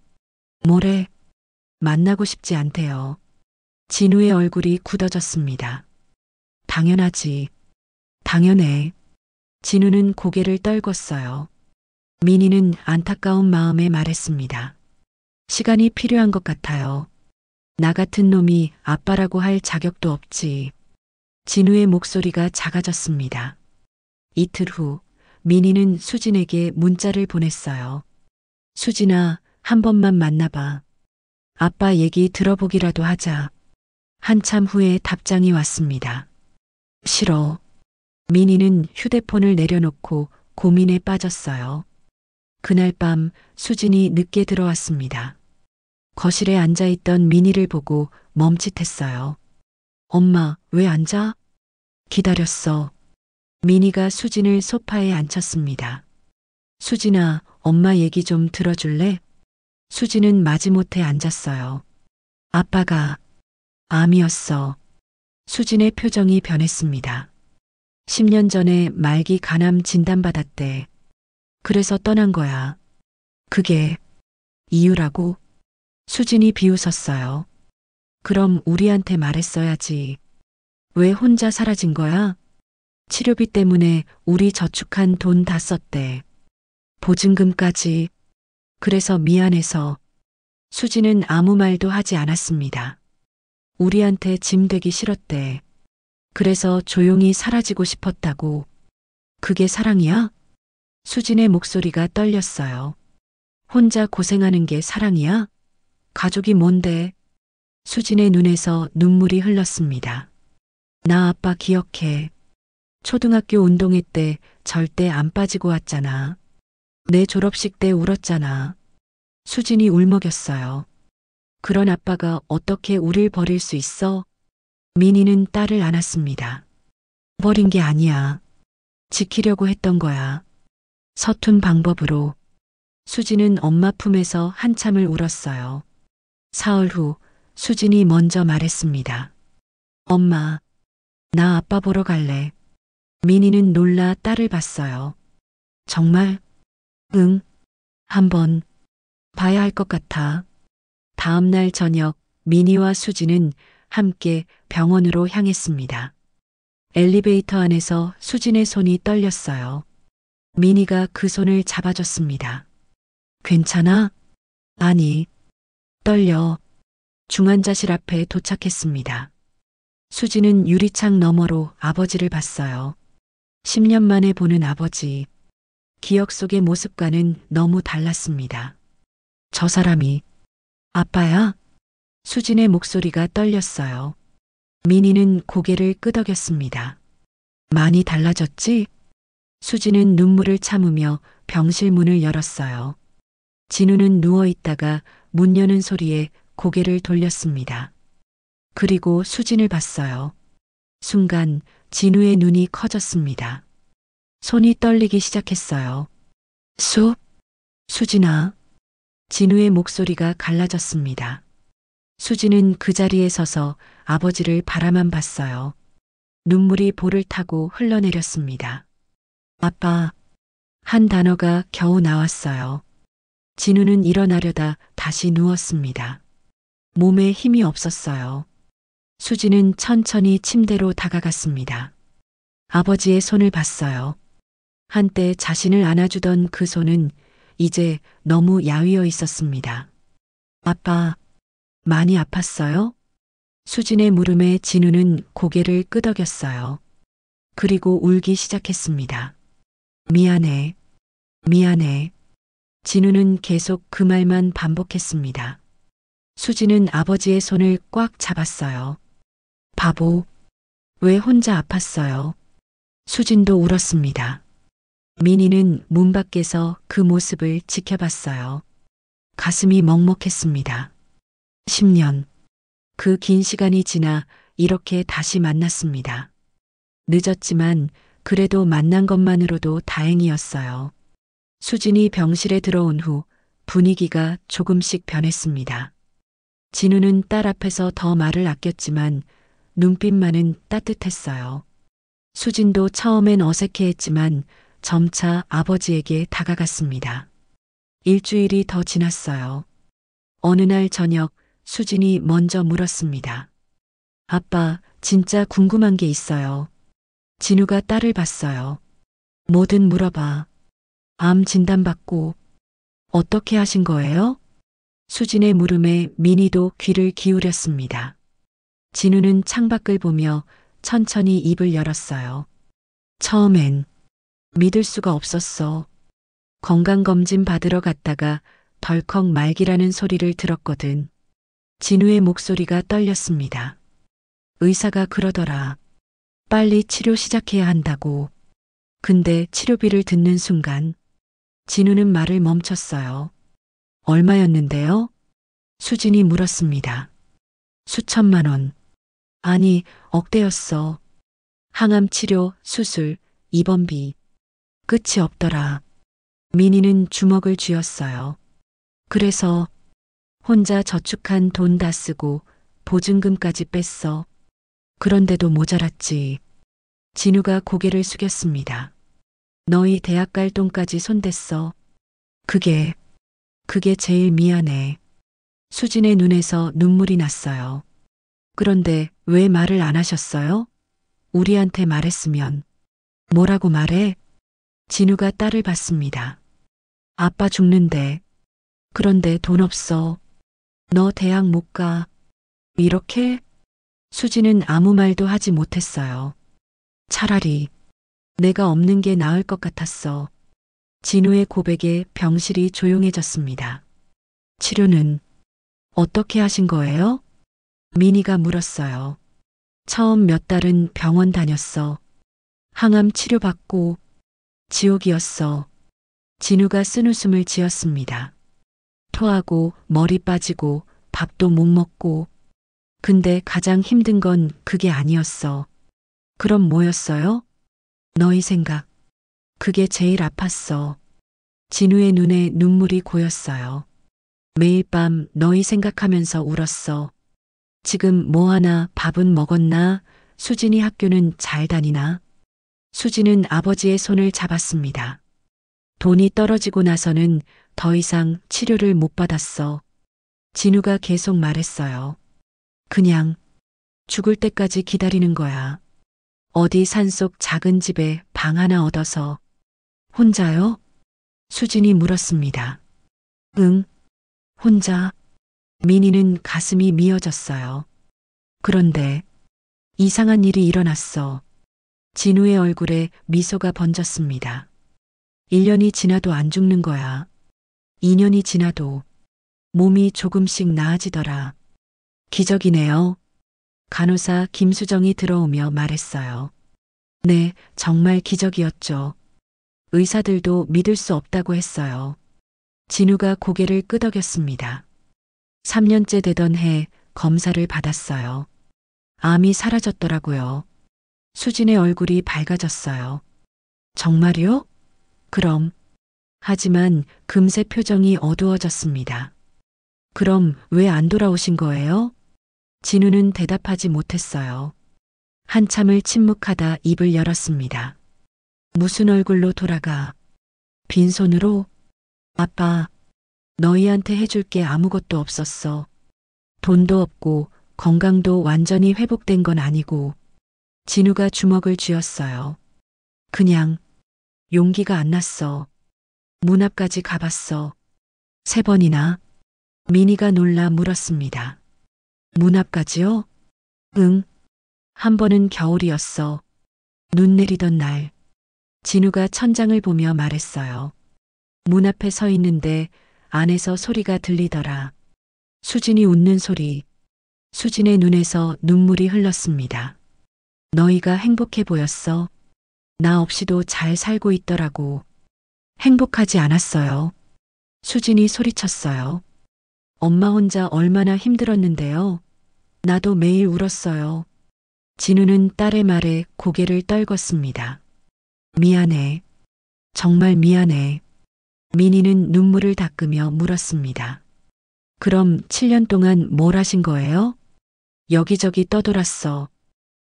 뭐래? 만나고 싶지 않대요. 진우의 얼굴이 굳어졌습니다. 당연하지. 당연해. 진우는 고개를 떨궜어요. 민희는 안타까운 마음에 말했습니다. 시간이 필요한 것 같아요. 나 같은 놈이 아빠라고 할 자격도 없지. 진우의 목소리가 작아졌습니다. 이틀 후 민희는 수진에게 문자를 보냈어요. 수진아, 한 번만 만나봐. 아빠 얘기 들어보기라도 하자. 한참 후에 답장이 왔습니다. 싫어. 민희는 휴대폰을 내려놓고 고민에 빠졌어요. 그날 밤 수진이 늦게 들어왔습니다. 거실에 앉아있던 민희를 보고 멈칫했어요. 엄마, 왜 앉아? 기다렸어. 민희가 수진을 소파에 앉혔습니다. 수진아, 엄마 얘기 좀 들어줄래? 수진은 마지못해 앉았어요. 아빠가 암이었어. 수진의 표정이 변했습니다. 10년 전에 말기 간암 진단받았대. 그래서 떠난 거야. 그게 이유라고? 수진이 비웃었어요. 그럼 우리한테 말했어야지. 왜 혼자 사라진 거야? 치료비 때문에 우리 저축한 돈 다 썼대. 보증금까지. 그래서 미안해서. 수진은 아무 말도 하지 않았습니다. 우리한테 짐 되기 싫었대. 그래서 조용히 사라지고 싶었다고. 그게 사랑이야? 수진의 목소리가 떨렸어요. 혼자 고생하는 게 사랑이야? 가족이 뭔데? 수진의 눈에서 눈물이 흘렀습니다. 나 아빠 기억해. 초등학교 운동회 때 절대 안 빠지고 왔잖아. 내 졸업식 때 울었잖아. 수진이 울먹였어요. 그런 아빠가 어떻게 우릴 버릴 수 있어? 민희는 딸을 안았습니다. 버린 게 아니야. 지키려고 했던 거야. 서툰 방법으로. 수진은 엄마 품에서 한참을 울었어요. 사흘 후 수진이 먼저 말했습니다. 엄마, 나 아빠 보러 갈래. 민희는 놀라 딸을 봤어요. 정말? 응. 한번 봐야 할 것 같아. 다음 날 저녁 민희와 수진은 함께 병원으로 향했습니다. 엘리베이터 안에서 수진의 손이 떨렸어요. 민희가 그 손을 잡아줬습니다. 괜찮아? 아니, 떨려. 중환자실 앞에 도착했습니다. 수진은 유리창 너머로 아버지를 봤어요. 10년 만에 보는 아버지. 기억 속의 모습과는 너무 달랐습니다. 저 사람이 아빠야? 수진의 목소리가 떨렸어요. 민희는 고개를 끄덕였습니다. 많이 달라졌지? 수진은 눈물을 참으며 병실 문을 열었어요. 진우는 누워있다가 문 여는 소리에 고개를 돌렸습니다. 그리고 수진을 봤어요. 순간 진우의 눈이 커졌습니다. 손이 떨리기 시작했어요. 수진아. 진우의 목소리가 갈라졌습니다. 수진은 그 자리에 서서 아버지를 바라만 봤어요. 눈물이 볼을 타고 흘러내렸습니다. 아빠. 한 단어가 겨우 나왔어요. 진우는 일어나려다 다시 누웠습니다. 몸에 힘이 없었어요. 수진은 천천히 침대로 다가갔습니다. 아버지의 손을 봤어요. 한때 자신을 안아주던 그 손은 이제 너무 야위어 있었습니다. 아빠, 많이 아팠어요? 수진의 물음에 진우는 고개를 끄덕였어요. 그리고 울기 시작했습니다. 미안해. 미안해. 진우는 계속 그 말만 반복했습니다. 수지는 아버지의 손을 꽉 잡았어요. 바보, 왜 혼자 아팠어요? 수진도 울었습니다. 민희는 문 밖에서 그 모습을 지켜봤어요. 가슴이 먹먹했습니다. 10년. 그 긴 시간이 지나 이렇게 다시 만났습니다. 늦었지만 그래도 만난 것만으로도 다행이었어요. 수진이 병실에 들어온 후 분위기가 조금씩 변했습니다. 진우는 딸 앞에서 더 말을 아꼈지만 눈빛만은 따뜻했어요. 수진도 처음엔 어색해했지만 점차 아버지에게 다가갔습니다. 일주일이 더 지났어요. 어느 날 저녁 수진이 먼저 물었습니다. 아빠, 진짜 궁금한 게 있어요. 진우가 딸을 봤어요. 뭐든 물어봐. 암 진단받고 어떻게 하신 거예요? 수진의 물음에 민희도 귀를 기울였습니다. 진우는 창밖을 보며 천천히 입을 열었어요. 처음엔 믿을 수가 없었어. 건강검진 받으러 갔다가 덜컥 말기라는 소리를 들었거든. 진우의 목소리가 떨렸습니다. 의사가 그러더라. 빨리 치료 시작해야 한다고. 근데 치료비를 듣는 순간 진우는 말을 멈췄어요. 얼마였는데요? 수진이 물었습니다. 수천만 원. 아니, 억대였어. 항암 치료, 수술, 입원비. 끝이 없더라. 민희는 주먹을 쥐었어요. 그래서 혼자 저축한 돈 다 쓰고 보증금까지 뺐어. 그런데도 모자랐지. 진우가 고개를 숙였습니다. 너희 대학 갈 돈까지 손댔어. 그게 제일 미안해. 수진의 눈에서 눈물이 났어요. 그런데 왜 말을 안 하셨어요? 우리한테 말했으면. 뭐라고 말해? 진우가 딸을 봤습니다. 아빠 죽는데. 그런데 돈 없어. 너 대학 못 가. 이렇게? 수지는 아무 말도 하지 못했어요. 차라리 내가 없는 게 나을 것 같았어. 진우의 고백에 병실이 조용해졌습니다. 치료는 어떻게 하신 거예요? 민희가 물었어요. 처음 몇 달은 병원 다녔어. 항암 치료받고 지옥이었어. 진우가 쓴웃음을 지었습니다. 토하고 머리 빠지고 밥도 못 먹고. 근데 가장 힘든 건 그게 아니었어. 그럼 뭐였어요? 너희 생각. 그게 제일 아팠어. 진우의 눈에 눈물이 고였어요. 매일 밤 너희 생각하면서 울었어. 지금 뭐 하나 밥은 먹었나? 수진이 학교는 잘 다니나? 수진은 아버지의 손을 잡았습니다. 돈이 떨어지고 나서는 더 이상 치료를 못 받았어. 진우가 계속 말했어요. 그냥 죽을 때까지 기다리는 거야. 어디 산속 작은 집에 방 하나 얻어서. 혼자요? 수진이 물었습니다. 응, 혼자. 민희는 가슴이 미어졌어요. 그런데 이상한 일이 일어났어. 진우의 얼굴에 미소가 번졌습니다. 1년이 지나도 안 죽는 거야. 2년이 지나도 몸이 조금씩 나아지더라. 기적이네요. 간호사 김수정이 들어오며 말했어요. 네, 정말 기적이었죠. 의사들도 믿을 수 없다고 했어요. 진우가 고개를 끄덕였습니다. 3년째 되던 해 검사를 받았어요. 암이 사라졌더라고요. 수진의 얼굴이 밝아졌어요. 정말요? 그럼. 하지만 금세 표정이 어두워졌습니다. 그럼 왜 안 돌아오신 거예요? 진우는 대답하지 못했어요. 한참을 침묵하다 입을 열었습니다. 무슨 얼굴로 돌아가? 빈손으로? 아빠, 너희한테 해줄 게 아무것도 없었어. 돈도 없고 건강도 완전히 회복된 건 아니고. 진우가 주먹을 쥐었어요. 그냥 용기가 안 났어. 문 앞까지 가봤어. 3번이나. 민희가 놀라 물었습니다. 문 앞까지요? 응. 한 번은 겨울이었어. 눈 내리던 날. 진우가 천장을 보며 말했어요. 문 앞에 서 있는데 안에서 소리가 들리더라. 수진이 웃는 소리. 수진의 눈에서 눈물이 흘렀습니다. 너희가 행복해 보였어. 나 없이도 잘 살고 있더라고. 행복하지 않았어요. 수진이 소리쳤어요. 엄마 혼자 얼마나 힘들었는데요. 나도 매일 울었어요. 진우는 딸의 말에 고개를 떨궜습니다. 미안해. 정말 미안해. 민희는 눈물을 닦으며 물었습니다. 그럼 7년 동안 뭘 하신 거예요? 여기저기 떠돌았어.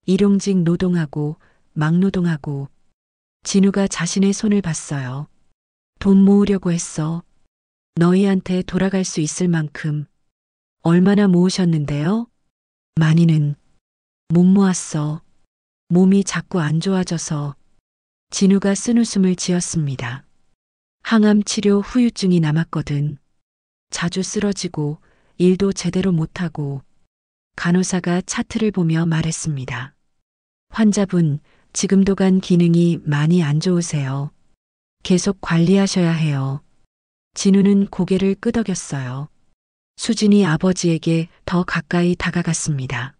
일용직 노동하고 막노동하고. 진우가 자신의 손을 봤어요. 돈 모으려고 했어. 너희한테 돌아갈 수 있을 만큼. 얼마나 모으셨는데요? 많이는 못 모았어. 몸이 자꾸 안 좋아져서. 진우가 쓴웃음을 지었습니다. 항암 치료 후유증이 남았거든. 자주 쓰러지고 일도 제대로 못하고. 간호사가 차트를 보며 말했습니다. 환자분, 지금도 간 기능이 많이 안 좋으세요. 계속 관리하셔야 해요. 진우는 고개를 끄덕였어요. 수진이 아버지에게 더 가까이 다가갔습니다.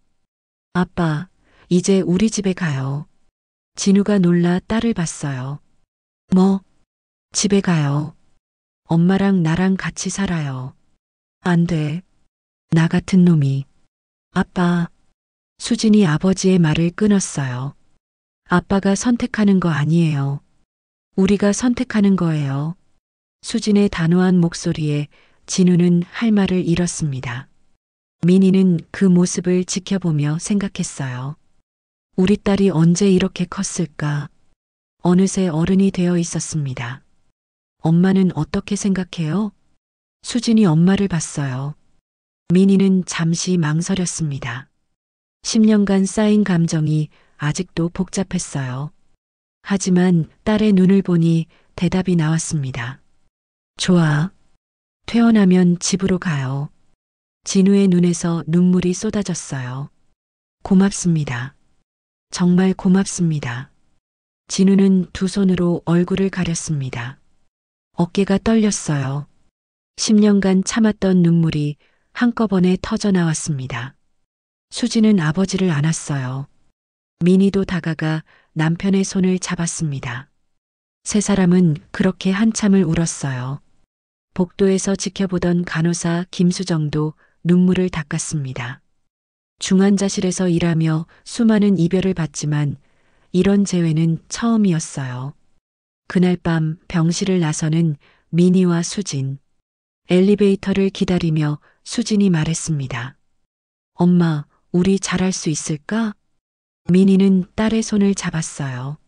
아빠, 이제 우리 집에 가요. 진우가 놀라 딸을 봤어요. 뭐? 집에 가요. 엄마랑 나랑 같이 살아요. 안 돼. 나 같은 놈이. 아빠. 수진이 아버지의 말을 끊었어요. 아빠가 선택하는 거 아니에요. 우리가 선택하는 거예요. 수진의 단호한 목소리에 진우는 할 말을 잃었습니다. 민희는 그 모습을 지켜보며 생각했어요. 우리 딸이 언제 이렇게 컸을까? 어느새 어른이 되어 있었습니다. 엄마는 어떻게 생각해요? 수진이 엄마를 봤어요. 민희는 잠시 망설였습니다. 10년간 쌓인 감정이 아직도 복잡했어요. 하지만 딸의 눈을 보니 대답이 나왔습니다. 좋아. 퇴원하면 집으로 가요. 진우의 눈에서 눈물이 쏟아졌어요. 고맙습니다. 정말 고맙습니다. 진우는 두 손으로 얼굴을 가렸습니다. 어깨가 떨렸어요. 10년간 참았던 눈물이 한꺼번에 터져 나왔습니다. 수지는 아버지를 안았어요. 민희도 다가가 남편의 손을 잡았습니다. 세 사람은 그렇게 한참을 울었어요. 복도에서 지켜보던 간호사 김수정도 눈물을 닦았습니다. 중환자실에서 일하며 수많은 이별을 받지만 이런 재회는 처음이었어요. 그날 밤 병실을 나서는 민희와 수진. 엘리베이터를 기다리며 수진이 말했습니다. 엄마, 우리 잘할 수 있을까? 민희는 딸의 손을 잡았어요.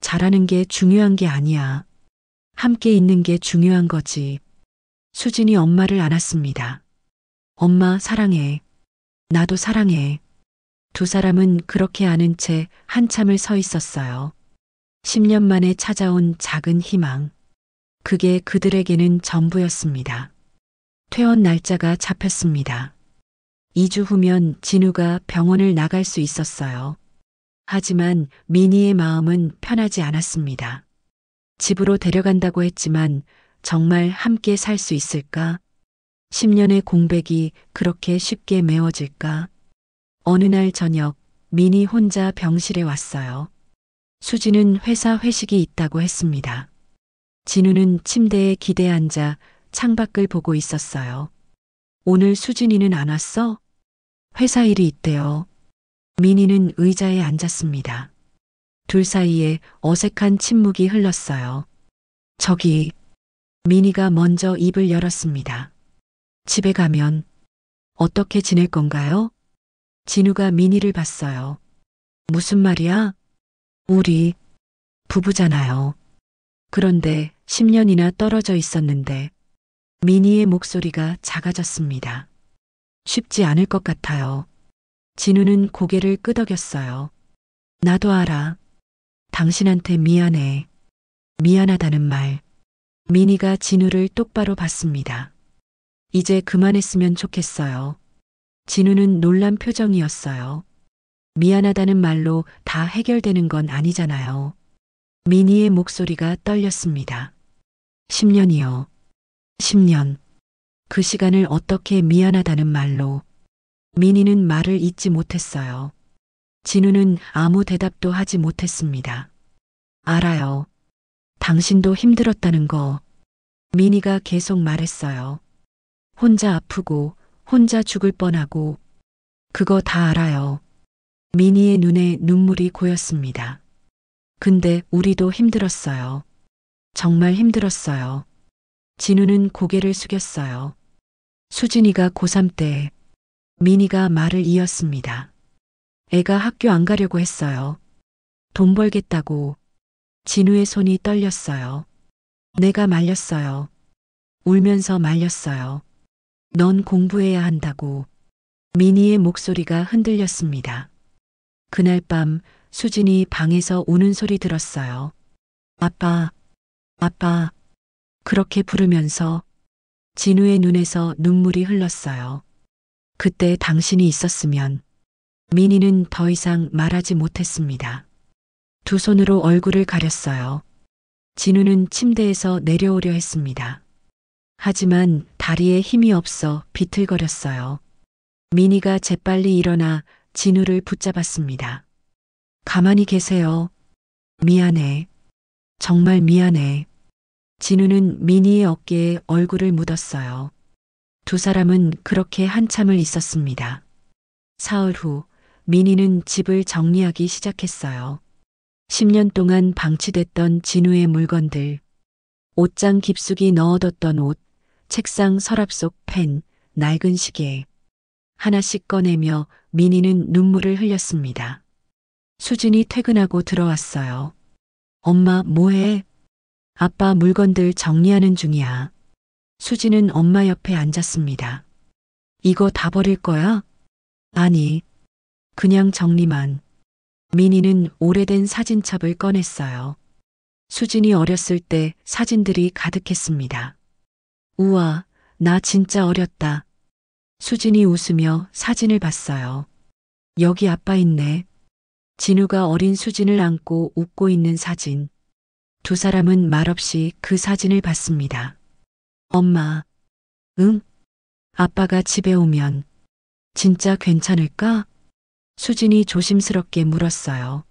잘하는 게 중요한 게 아니야. 함께 있는 게 중요한 거지. 수진이 엄마를 안았습니다. 엄마 사랑해. 나도 사랑해. 두 사람은 그렇게 아는 채 한참을 서 있었어요. 10년 만에 찾아온 작은 희망. 그게 그들에게는 전부였습니다. 퇴원 날짜가 잡혔습니다. 2주 후면 진우가 병원을 나갈 수 있었어요. 하지만 민희의 마음은 편하지 않았습니다. 집으로 데려간다고 했지만 정말 함께 살 수 있을까? 10년의 공백이 그렇게 쉽게 메워질까? 어느 날 저녁 민희 혼자 병실에 왔어요. 수지는 회사 회식이 있다고 했습니다. 진우는 침대에 기대 앉아 창밖을 보고 있었어요. 오늘 수진이는 안 왔어? 회사 일이 있대요. 민희는 의자에 앉았습니다. 둘 사이에 어색한 침묵이 흘렀어요. 저기, 민희가 먼저 입을 열었습니다. 집에 가면 어떻게 지낼 건가요? 진우가 민희를 봤어요. 무슨 말이야? 우리 부부잖아요. 그런데 10년이나 떨어져 있었는데 민희의 목소리가 작아졌습니다. 쉽지 않을 것 같아요. 진우는 고개를 끄덕였어요. 나도 알아. 당신한테 미안해. 미안하다는 말. 민희가 진우를 똑바로 봤습니다. 이제 그만했으면 좋겠어요. 진우는 놀란 표정이었어요. 미안하다는 말로 다 해결되는 건 아니잖아요. 민희의 목소리가 떨렸습니다. 10년이요. 10년. 그 시간을 어떻게 미안하다는 말로. 민희는 말을 잇지 못했어요. 진우는 아무 대답도 하지 못했습니다. 알아요. 당신도 힘들었다는 거. 민희가 계속 말했어요. 혼자 아프고, 혼자 죽을 뻔하고, 그거 다 알아요. 민희의 눈에 눈물이 고였습니다. 근데 우리도 힘들었어요. 정말 힘들었어요. 진우는 고개를 숙였어요. 수진이가 고3 때 민희가 말을 이었습니다. 애가 학교 안 가려고 했어요. 돈 벌겠다고. 진우의 손이 떨렸어요. 내가 말렸어요. 울면서 말렸어요. 넌 공부해야 한다고. 민희의 목소리가 흔들렸습니다. 그날 밤 수진이 방에서 우는 소리 들었어요. 아빠, 아빠. 그렇게 부르면서 진우의 눈에서 눈물이 흘렀어요. 그때 당신이 있었으면. 민희는 더 이상 말하지 못했습니다. 두 손으로 얼굴을 가렸어요. 진우는 침대에서 내려오려 했습니다. 하지만 다리에 힘이 없어 비틀거렸어요. 민희가 재빨리 일어나 진우를 붙잡았습니다. 가만히 계세요. 미안해. 정말 미안해. 진우는 민희의 어깨에 얼굴을 묻었어요. 두 사람은 그렇게 한참을 있었습니다. 사흘 후 민희는 집을 정리하기 시작했어요. 10년 동안 방치됐던 진우의 물건들, 옷장 깊숙이 넣어뒀던 옷, 책상 서랍 속 펜, 낡은 시계. 하나씩 꺼내며 민희는 눈물을 흘렸습니다. 수진이 퇴근하고 들어왔어요. 엄마 뭐해? 아빠 물건들 정리하는 중이야. 수진은 엄마 옆에 앉았습니다. 이거 다 버릴 거야? 아니, 그냥 정리만. 민희는 오래된 사진첩을 꺼냈어요. 수진이 어렸을 때 사진들이 가득했습니다. 우와, 나 진짜 어렸다. 수진이 웃으며 사진을 봤어요. 여기 아빠 있네. 진우가 어린 수진을 안고 웃고 있는 사진. 두 사람은 말없이 그 사진을 봤습니다. 엄마, 응? 아빠가 집에 오면 진짜 괜찮을까? 수진이 조심스럽게 물었어요.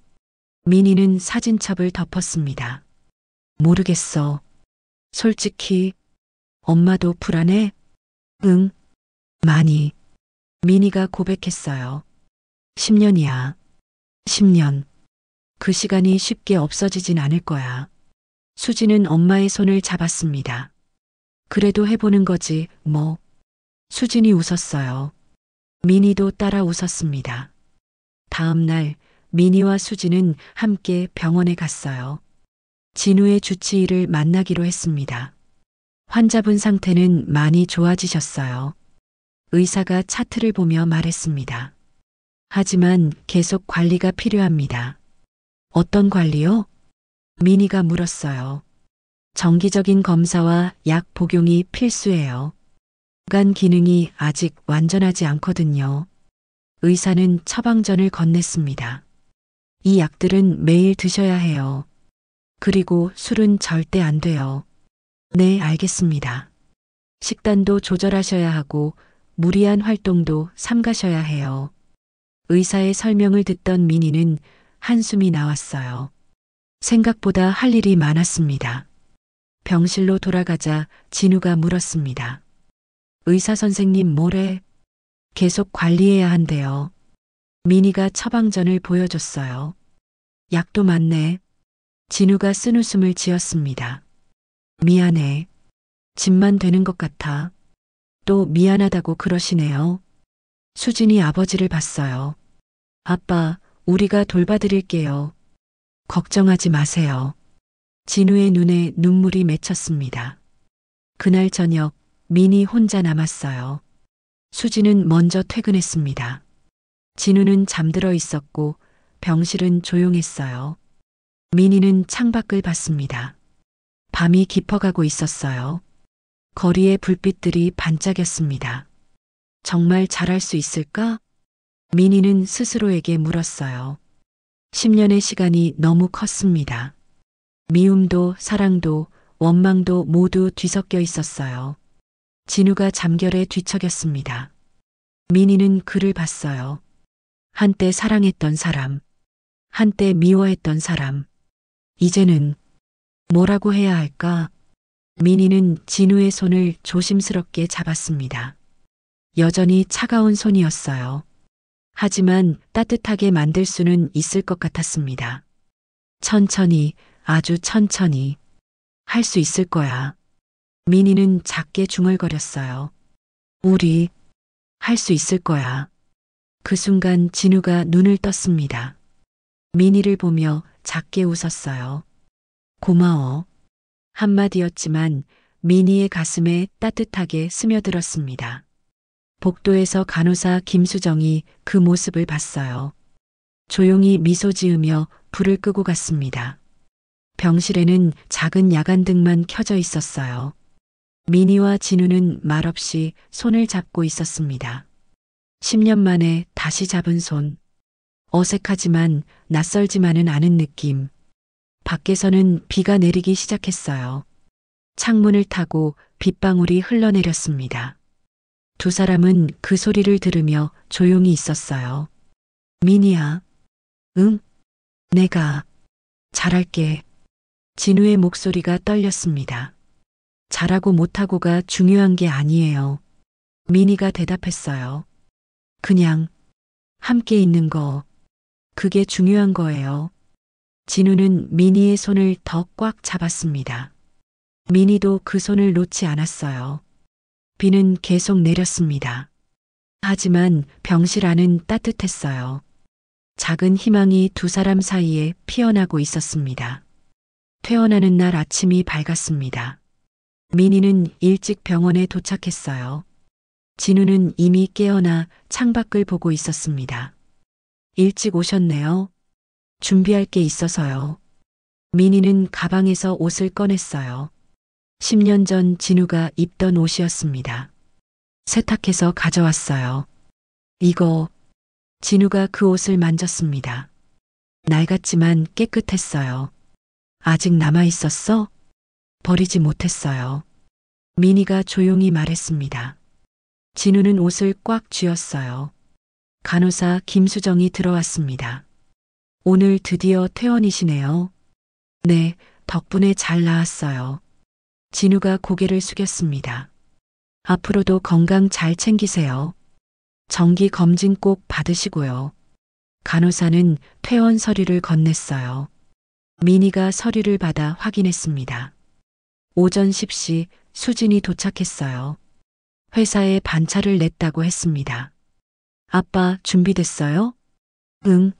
민희는 사진첩을 덮었습니다. 모르겠어. 솔직히 엄마도 불안해? 응, 많이. 민희가 고백했어요. 10년이야. 10년. 그 시간이 쉽게 없어지진 않을 거야. 수진은 엄마의 손을 잡았습니다. 그래도 해보는 거지, 뭐. 수진이 웃었어요. 민희도 따라 웃었습니다. 다음 날 민희와 수진은 함께 병원에 갔어요. 진우의 주치의를 만나기로 했습니다. 환자분 상태는 많이 좋아지셨어요. 의사가 차트를 보며 말했습니다. 하지만 계속 관리가 필요합니다. 어떤 관리요? 민희가 물었어요. 정기적인 검사와 약 복용이 필수예요. 간 기능이 아직 완전하지 않거든요. 의사는 처방전을 건넸습니다. 이 약들은 매일 드셔야 해요. 그리고 술은 절대 안 돼요. 네, 알겠습니다. 식단도 조절하셔야 하고 무리한 활동도 삼가셔야 해요. 의사의 설명을 듣던 민희는 한숨이 나왔어요. 생각보다 할 일이 많았습니다. 병실로 돌아가자 진우가 물었습니다. 의사 선생님 뭐래? 계속 관리해야 한대요. 민희가 처방전을 보여줬어요. 약도 많네. 진우가 쓴웃음을 지었습니다. 미안해. 집만 되는 것 같아. 또 미안하다고 그러시네요. 수진이 아버지를 봤어요. 아빠, 우리가 돌봐드릴게요. 걱정하지 마세요. 진우의 눈에 눈물이 맺혔습니다. 그날 저녁 민희 혼자 남았어요. 수진은 먼저 퇴근했습니다. 진우는 잠들어 있었고 병실은 조용했어요. 민희는 창밖을 봤습니다. 밤이 깊어가고 있었어요. 거리의 불빛들이 반짝였습니다. 정말 잘할 수 있을까? 민희는 스스로에게 물었어요. 10년의 시간이 너무 컸습니다. 미움도 사랑도 원망도 모두 뒤섞여 있었어요. 진우가 잠결에 뒤척였습니다. 민희는 그를 봤어요. 한때 사랑했던 사람, 한때 미워했던 사람. 이제는 뭐라고 해야 할까? 민희는 진우의 손을 조심스럽게 잡았습니다. 여전히 차가운 손이었어요. 하지만 따뜻하게 만들 수는 있을 것 같았습니다. 천천히, 아주 천천히. 할 수 있을 거야. 민희는 작게 중얼거렸어요. 우리 할 수 있을 거야. 그 순간 진우가 눈을 떴습니다. 민희를 보며 작게 웃었어요. 고마워. 한마디였지만 민희의 가슴에 따뜻하게 스며들었습니다. 복도에서 간호사 김수정이 그 모습을 봤어요. 조용히 미소 지으며 불을 끄고 갔습니다. 병실에는 작은 야간등만 켜져 있었어요. 민희와 진우는 말없이 손을 잡고 있었습니다. 10년 만에 다시 잡은 손. 어색하지만 낯설지만은 않은 느낌. 밖에서는 비가 내리기 시작했어요. 창문을 타고 빗방울이 흘러내렸습니다. 두 사람은 그 소리를 들으며 조용히 있었어요. 민희야. 응? 내가 잘할게. 진우의 목소리가 떨렸습니다. 잘하고 못하고가 중요한 게 아니에요. 민희가 대답했어요. 그냥 함께 있는 거, 그게 중요한 거예요. 진우는 민희의 손을 더 꽉 잡았습니다. 민희도 그 손을 놓지 않았어요. 비는 계속 내렸습니다. 하지만 병실 안은 따뜻했어요. 작은 희망이 두 사람 사이에 피어나고 있었습니다. 퇴원하는 날 아침이 밝았습니다. 민희는 일찍 병원에 도착했어요. 진우는 이미 깨어나 창밖을 보고 있었습니다. 일찍 오셨네요. 준비할 게 있어서요. 민희는 가방에서 옷을 꺼냈어요. 10년 전 진우가 입던 옷이었습니다. 세탁해서 가져왔어요. 이거, 진우가 그 옷을 만졌습니다. 낡았지만 깨끗했어요. 아직 남아 있었어? 버리지 못했어요. 민희가 조용히 말했습니다. 진우는 옷을 꽉 쥐었어요. 간호사 김수정이 들어왔습니다. 오늘 드디어 퇴원이시네요. 네, 덕분에 잘 나았어요. 진우가 고개를 숙였습니다. 앞으로도 건강 잘 챙기세요. 정기 검진 꼭 받으시고요. 간호사는 퇴원 서류를 건넸어요. 민희가 서류를 받아 확인했습니다. 오전 10시 수진이 도착했어요. 회사에 반차를 냈다고 했습니다. 아빠 준비됐어요? 응,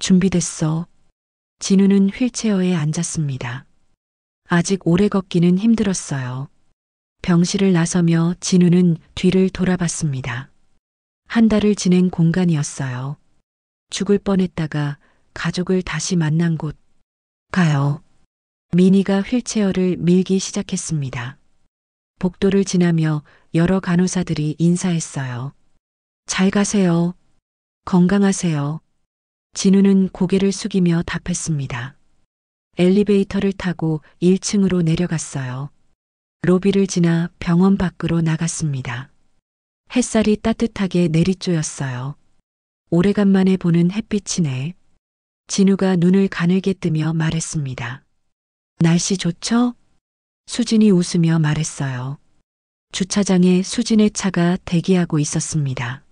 준비됐어. 진우는 휠체어에 앉았습니다. 아직 오래 걷기는 힘들었어요. 병실을 나서며 진우는 뒤를 돌아봤습니다. 한 달을 지낸 공간이었어요. 죽을 뻔했다가 가족을 다시 만난 곳. 가요. 민희가 휠체어를 밀기 시작했습니다. 복도를 지나며 여러 간호사들이 인사했어요. 잘 가세요. 건강하세요. 진우는 고개를 숙이며 답했습니다. 엘리베이터를 타고 1층으로 내려갔어요. 로비를 지나 병원 밖으로 나갔습니다. 햇살이 따뜻하게 내리쬐었어요. 오래간만에 보는 햇빛이네. 진우가 눈을 가늘게 뜨며 말했습니다. 날씨 좋죠? 수진이 웃으며 말했어요. 주차장에 수진의 차가 대기하고 있었습니다.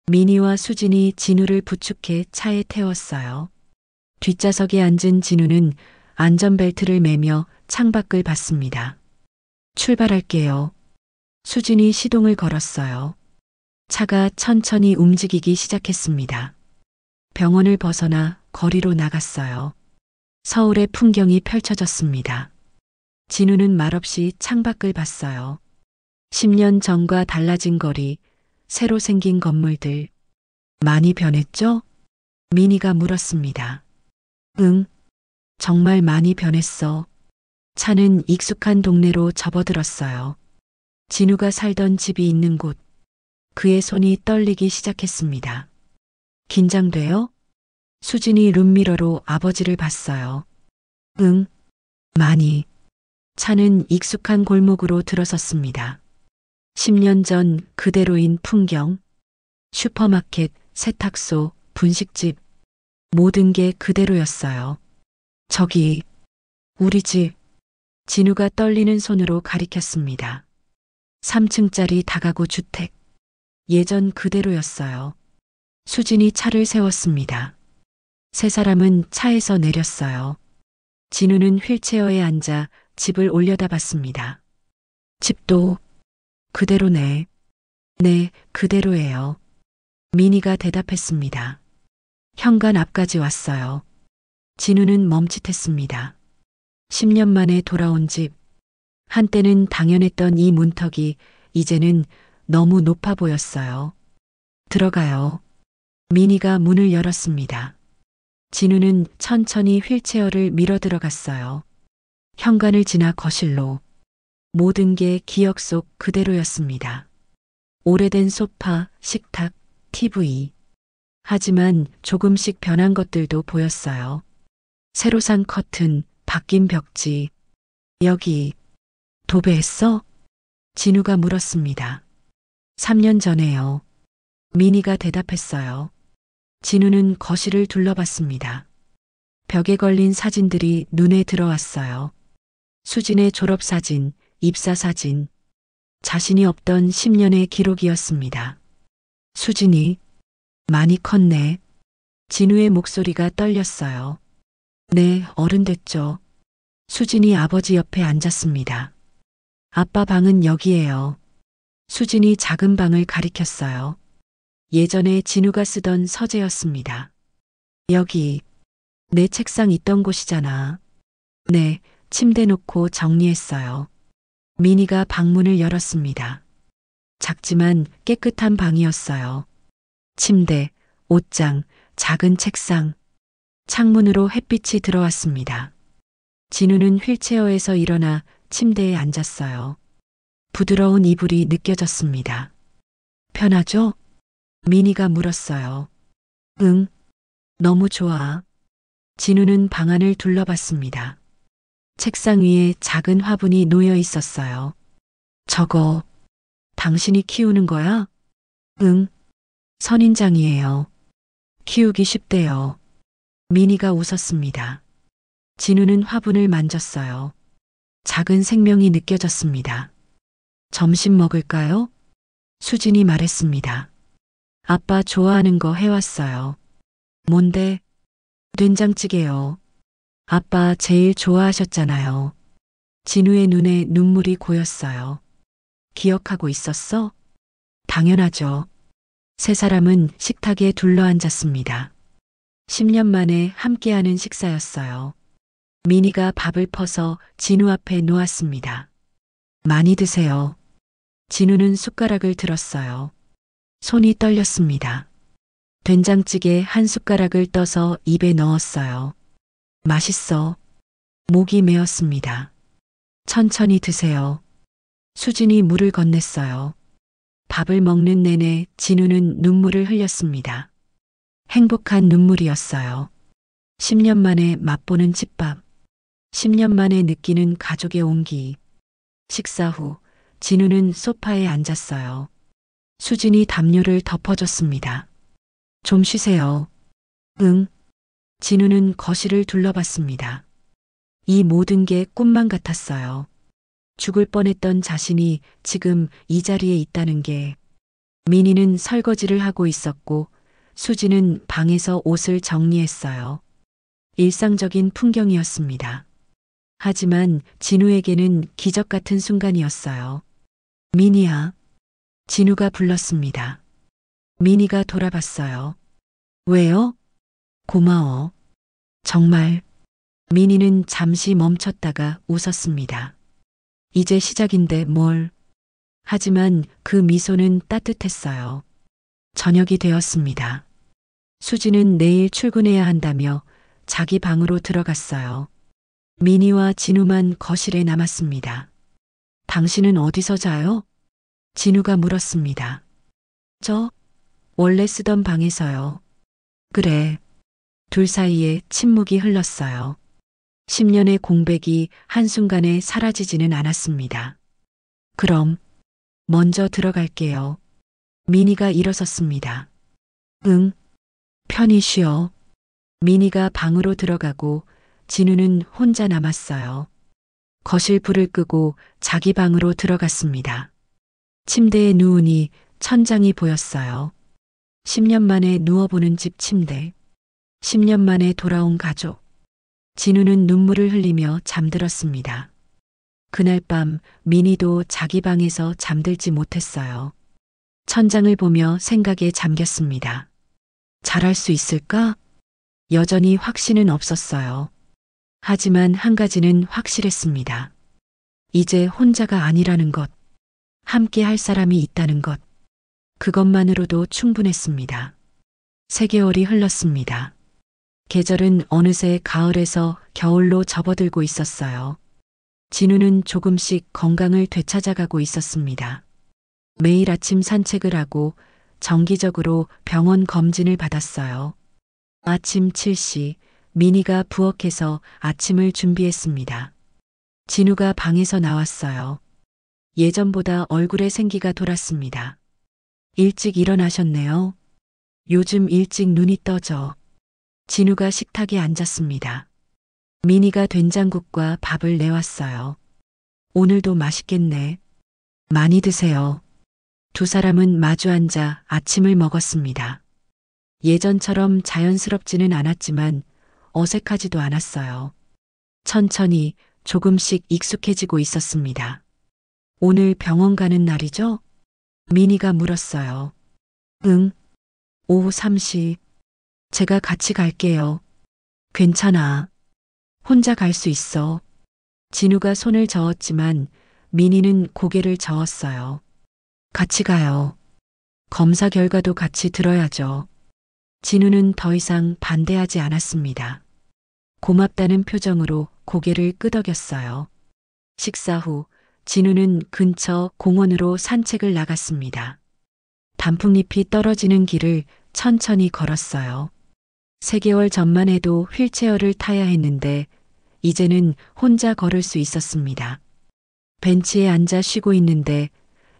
민희와 수진이 진우를 부축해 차에 태웠어요. 뒷좌석에 앉은 진우는 안전벨트를 매며 창밖을 봤습니다. 출발할게요. 수진이 시동을 걸었어요. 차가 천천히 움직이기 시작했습니다. 병원을 벗어나 거리로 나갔어요. 서울의 풍경이 펼쳐졌습니다. 진우는 말없이 창밖을 봤어요. 10년 전과 달라진 거리, 새로 생긴 건물들. 많이 변했죠? 민희가 물었습니다. 응, 정말 많이 변했어. 차는 익숙한 동네로 접어들었어요. 진우가 살던 집이 있는 곳. 그의 손이 떨리기 시작했습니다. 긴장돼요? 수진이 룸미러로 아버지를 봤어요. 응, 많이. 차는 익숙한 골목으로 들어섰습니다. 10년 전 그대로인 풍경, 슈퍼마켓, 세탁소, 분식집, 모든 게 그대로였어요. 저기, 우리 집. 진우가 떨리는 손으로 가리켰습니다. 3층짜리 다가구 주택. 예전 그대로였어요. 수진이 차를 세웠습니다. 세 사람은 차에서 내렸어요. 진우는 휠체어에 앉아 집을 올려다봤습니다. 집도 그대로네. 네, 그대로예요. 미니가 대답했습니다. 현관 앞까지 왔어요. 진우는 멈칫했습니다. 10년 만에 돌아온 집. 한때는 당연했던 이 문턱이 이제는 너무 높아 보였어요. 들어가요. 미니가 문을 열었습니다. 진우는 천천히 휠체어를 밀어 들어갔어요. 현관을 지나 거실로. 모든 게 기억 속 그대로였습니다. 오래된 소파, 식탁, TV. 하지만 조금씩 변한 것들도 보였어요. 새로 산 커튼, 바뀐 벽지. 여기 도배했어? 진우가 물었습니다. 3년 전에요. 미니가 대답했어요. 진우는 거실을 둘러봤습니다. 벽에 걸린 사진들이 눈에 들어왔어요. 수진의 졸업사진, 입사사진. 자신이 없던 10년의 기록이었습니다. 수진이 많이 컸네. 진우의 목소리가 떨렸어요. 네, 어른 됐죠. 수진이 아버지 옆에 앉았습니다. 아빠 방은 여기예요. 수진이 작은 방을 가리켰어요. 예전에 진우가 쓰던 서재였습니다. 여기 내 책상 있던 곳이잖아. 네, 침대 놓고 정리했어요. 미니가 방문을 열었습니다. 작지만 깨끗한 방이었어요. 침대, 옷장, 작은 책상. 창문으로 햇빛이 들어왔습니다. 진우는 휠체어에서 일어나 침대에 앉았어요. 부드러운 이불이 느껴졌습니다. 편하죠? 미니가 물었어요. 응, 너무 좋아. 진우는 방 안을 둘러봤습니다. 책상 위에 작은 화분이 놓여 있었어요. 저거, 당신이 키우는 거야? 응, 선인장이에요. 키우기 쉽대요. 미니가 웃었습니다. 진우는 화분을 만졌어요. 작은 생명이 느껴졌습니다. 점심 먹을까요? 수진이 말했습니다. 아빠 좋아하는 거 해왔어요. 뭔데? 된장찌개요. 아빠 제일 좋아하셨잖아요. 진우의 눈에 눈물이 고였어요. 기억하고 있었어? 당연하죠. 세 사람은 식탁에 둘러앉았습니다. 10년 만에 함께하는 식사였어요. 미니가 밥을 퍼서 진우 앞에 놓았습니다. 많이 드세요. 진우는 숟가락을 들었어요. 손이 떨렸습니다. 된장찌개 한 숟가락을 떠서 입에 넣었어요. 맛있어. 목이 메었습니다. 천천히 드세요. 수진이 물을 건넸어요. 밥을 먹는 내내 진우는 눈물을 흘렸습니다. 행복한 눈물이었어요. 10년 만에 맛보는 집밥. 10년 만에 느끼는 가족의 온기. 식사 후 진우는 소파에 앉았어요. 수진이 담요를 덮어줬습니다. 좀 쉬세요. 응. 진우는 거실을 둘러봤습니다. 이 모든 게 꿈만 같았어요. 죽을 뻔했던 자신이 지금 이 자리에 있다는 게. 미니는 설거지를 하고 있었고 수지는 방에서 옷을 정리했어요. 일상적인 풍경이었습니다. 하지만 진우에게는 기적 같은 순간이었어요. 미니야. 진우가 불렀습니다. 미니가 돌아봤어요. 왜요? 고마워. 정말. 미니는 잠시 멈췄다가 웃었습니다. 이제 시작인데 뭘. 하지만 그 미소는 따뜻했어요. 저녁이 되었습니다. 수지는 내일 출근해야 한다며 자기 방으로 들어갔어요. 미니와 진우만 거실에 남았습니다. 당신은 어디서 자요? 진우가 물었습니다. 저 원래 쓰던 방에서요. 그래. 둘 사이에 침묵이 흘렀어요. 10년의 공백이 한순간에 사라지지는 않았습니다. 그럼 먼저 들어갈게요. 미니가 일어섰습니다. 응, 편히 쉬어. 미니가 방으로 들어가고 진우는 혼자 남았어요. 거실 불을 끄고 자기 방으로 들어갔습니다. 침대에 누우니 천장이 보였어요. 10년 만에 누워보는 집 침대. 10년 만에 돌아온 가족. 진우는 눈물을 흘리며 잠들었습니다. 그날 밤 미니도 자기 방에서 잠들지 못했어요. 천장을 보며 생각에 잠겼습니다. 잘할 수 있을까? 여전히 확신은 없었어요. 하지만 한 가지는 확실했습니다. 이제 혼자가 아니라는 것, 함께 할 사람이 있다는 것, 그것만으로도 충분했습니다. 3개월이 흘렀습니다. 계절은 어느새 가을에서 겨울로 접어들고 있었어요. 진우는 조금씩 건강을 되찾아가고 있었습니다. 매일 아침 산책을 하고 정기적으로 병원 검진을 받았어요. 아침 7시 미니가 부엌에서 아침을 준비했습니다. 진우가 방에서 나왔어요. 예전보다 얼굴에 생기가 돌았습니다. 일찍 일어나셨네요. 요즘 일찍 눈이 떠져. 진우가 식탁에 앉았습니다. 미니가 된장국과 밥을 내왔어요. 오늘도 맛있겠네. 많이 드세요. 두 사람은 마주 앉아 아침을 먹었습니다. 예전처럼 자연스럽지는 않았지만 어색하지도 않았어요. 천천히 조금씩 익숙해지고 있었습니다. 오늘 병원 가는 날이죠? 미니가 물었어요. 응. 오후 3시. 제가 같이 갈게요. 괜찮아. 혼자 갈 수 있어. 진우가 손을 저었지만 미니는 고개를 저었어요. 같이 가요. 검사 결과도 같이 들어야죠. 진우는 더 이상 반대하지 않았습니다. 고맙다는 표정으로 고개를 끄덕였어요. 식사 후 진우는 근처 공원으로 산책을 나갔습니다. 단풍잎이 떨어지는 길을 천천히 걸었어요. 3개월 전만 해도 휠체어를 타야 했는데 이제는 혼자 걸을 수 있었습니다. 벤치에 앉아 쉬고 있는데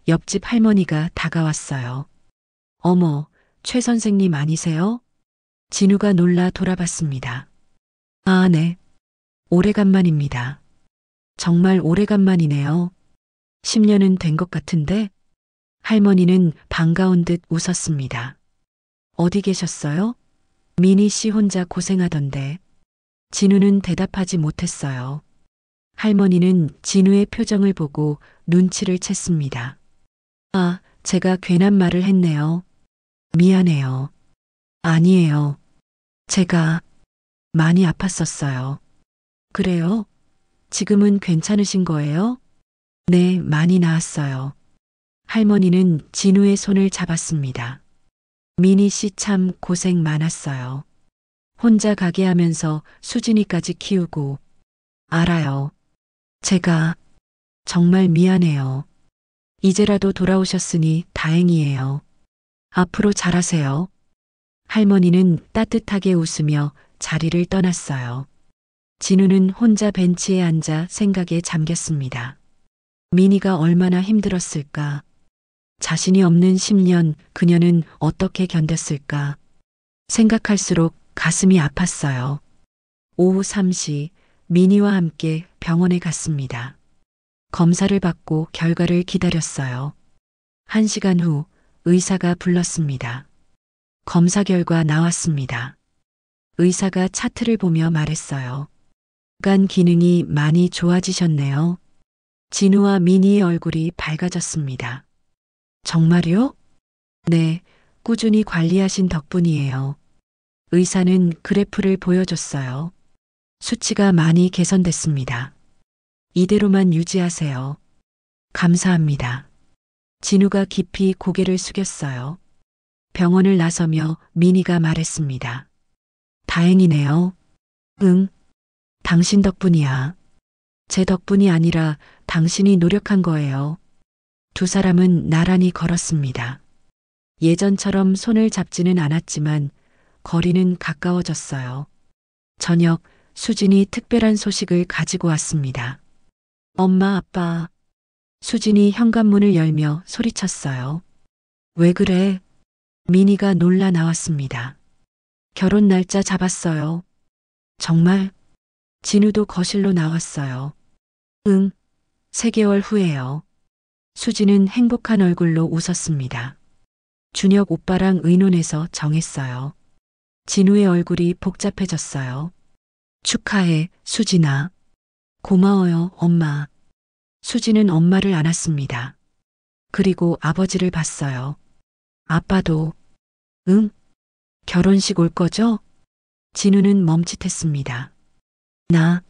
옆집 할머니가 다가왔어요. 어머, 최 선생님 아니세요? 진우가 놀라 돌아봤습니다. 아, 네. 오래간만입니다. 정말 오래간만이네요. 10년은 된 것 같은데? 할머니는 반가운 듯 웃었습니다. 어디 계셨어요? 미니 씨 혼자 고생하던데. 진우는 대답하지 못했어요. 할머니는 진우의 표정을 보고 눈치를 챘습니다. 아, 제가 괜한 말을 했네요. 미안해요. 아니에요. 제가 많이 아팠었어요. 그래요? 지금은 괜찮으신 거예요? 네, 많이 나았어요. 할머니는 진우의 손을 잡았습니다. 미니 씨 참 고생 많았어요. 혼자 가게 하면서 수진이까지 키우고. 알아요. 제가 정말 미안해요. 이제라도 돌아오셨으니 다행이에요. 앞으로 잘하세요. 할머니는 따뜻하게 웃으며 자리를 떠났어요. 진우는 혼자 벤치에 앉아 생각에 잠겼습니다. 미니가 얼마나 힘들었을까? 자신이 없는 10년 그녀는 어떻게 견뎠을까? 생각할수록 가슴이 아팠어요. 오후 3시 미니와 함께 병원에 갔습니다. 검사를 받고 결과를 기다렸어요. 1시간 후 의사가 불렀습니다. 검사 결과 나왔습니다. 의사가 차트를 보며 말했어요. 간 기능이 많이 좋아지셨네요. 진우와 미니의 얼굴이 밝아졌습니다. 정말요? 네, 꾸준히 관리하신 덕분이에요. 의사는 그래프를 보여줬어요. 수치가 많이 개선됐습니다. 이대로만 유지하세요. 감사합니다. 진우가 깊이 고개를 숙였어요. 병원을 나서며 미니가 말했습니다. 다행이네요. 응, 당신 덕분이야. 제 덕분이 아니라 당신이 노력한 거예요. 두 사람은 나란히 걸었습니다. 예전처럼 손을 잡지는 않았지만 거리는 가까워졌어요. 저녁 수진이 특별한 소식을 가지고 왔습니다. 엄마, 아빠. 수진이 현관문을 열며 소리쳤어요. 왜 그래? 미니가 놀라 나왔습니다. 결혼 날짜 잡았어요. 정말? 진우도 거실로 나왔어요. 응, 3개월 후에요. 수진은 행복한 얼굴로 웃었습니다. 준혁 오빠랑 의논해서 정했어요. 진우의 얼굴이 복잡해졌어요. 축하해, 수진아. 고마워요, 엄마. 수진은 엄마를 안았습니다. 그리고 아버지를 봤어요. 아빠도, 응? 결혼식 올 거죠? 진우는 멈칫했습니다. 나,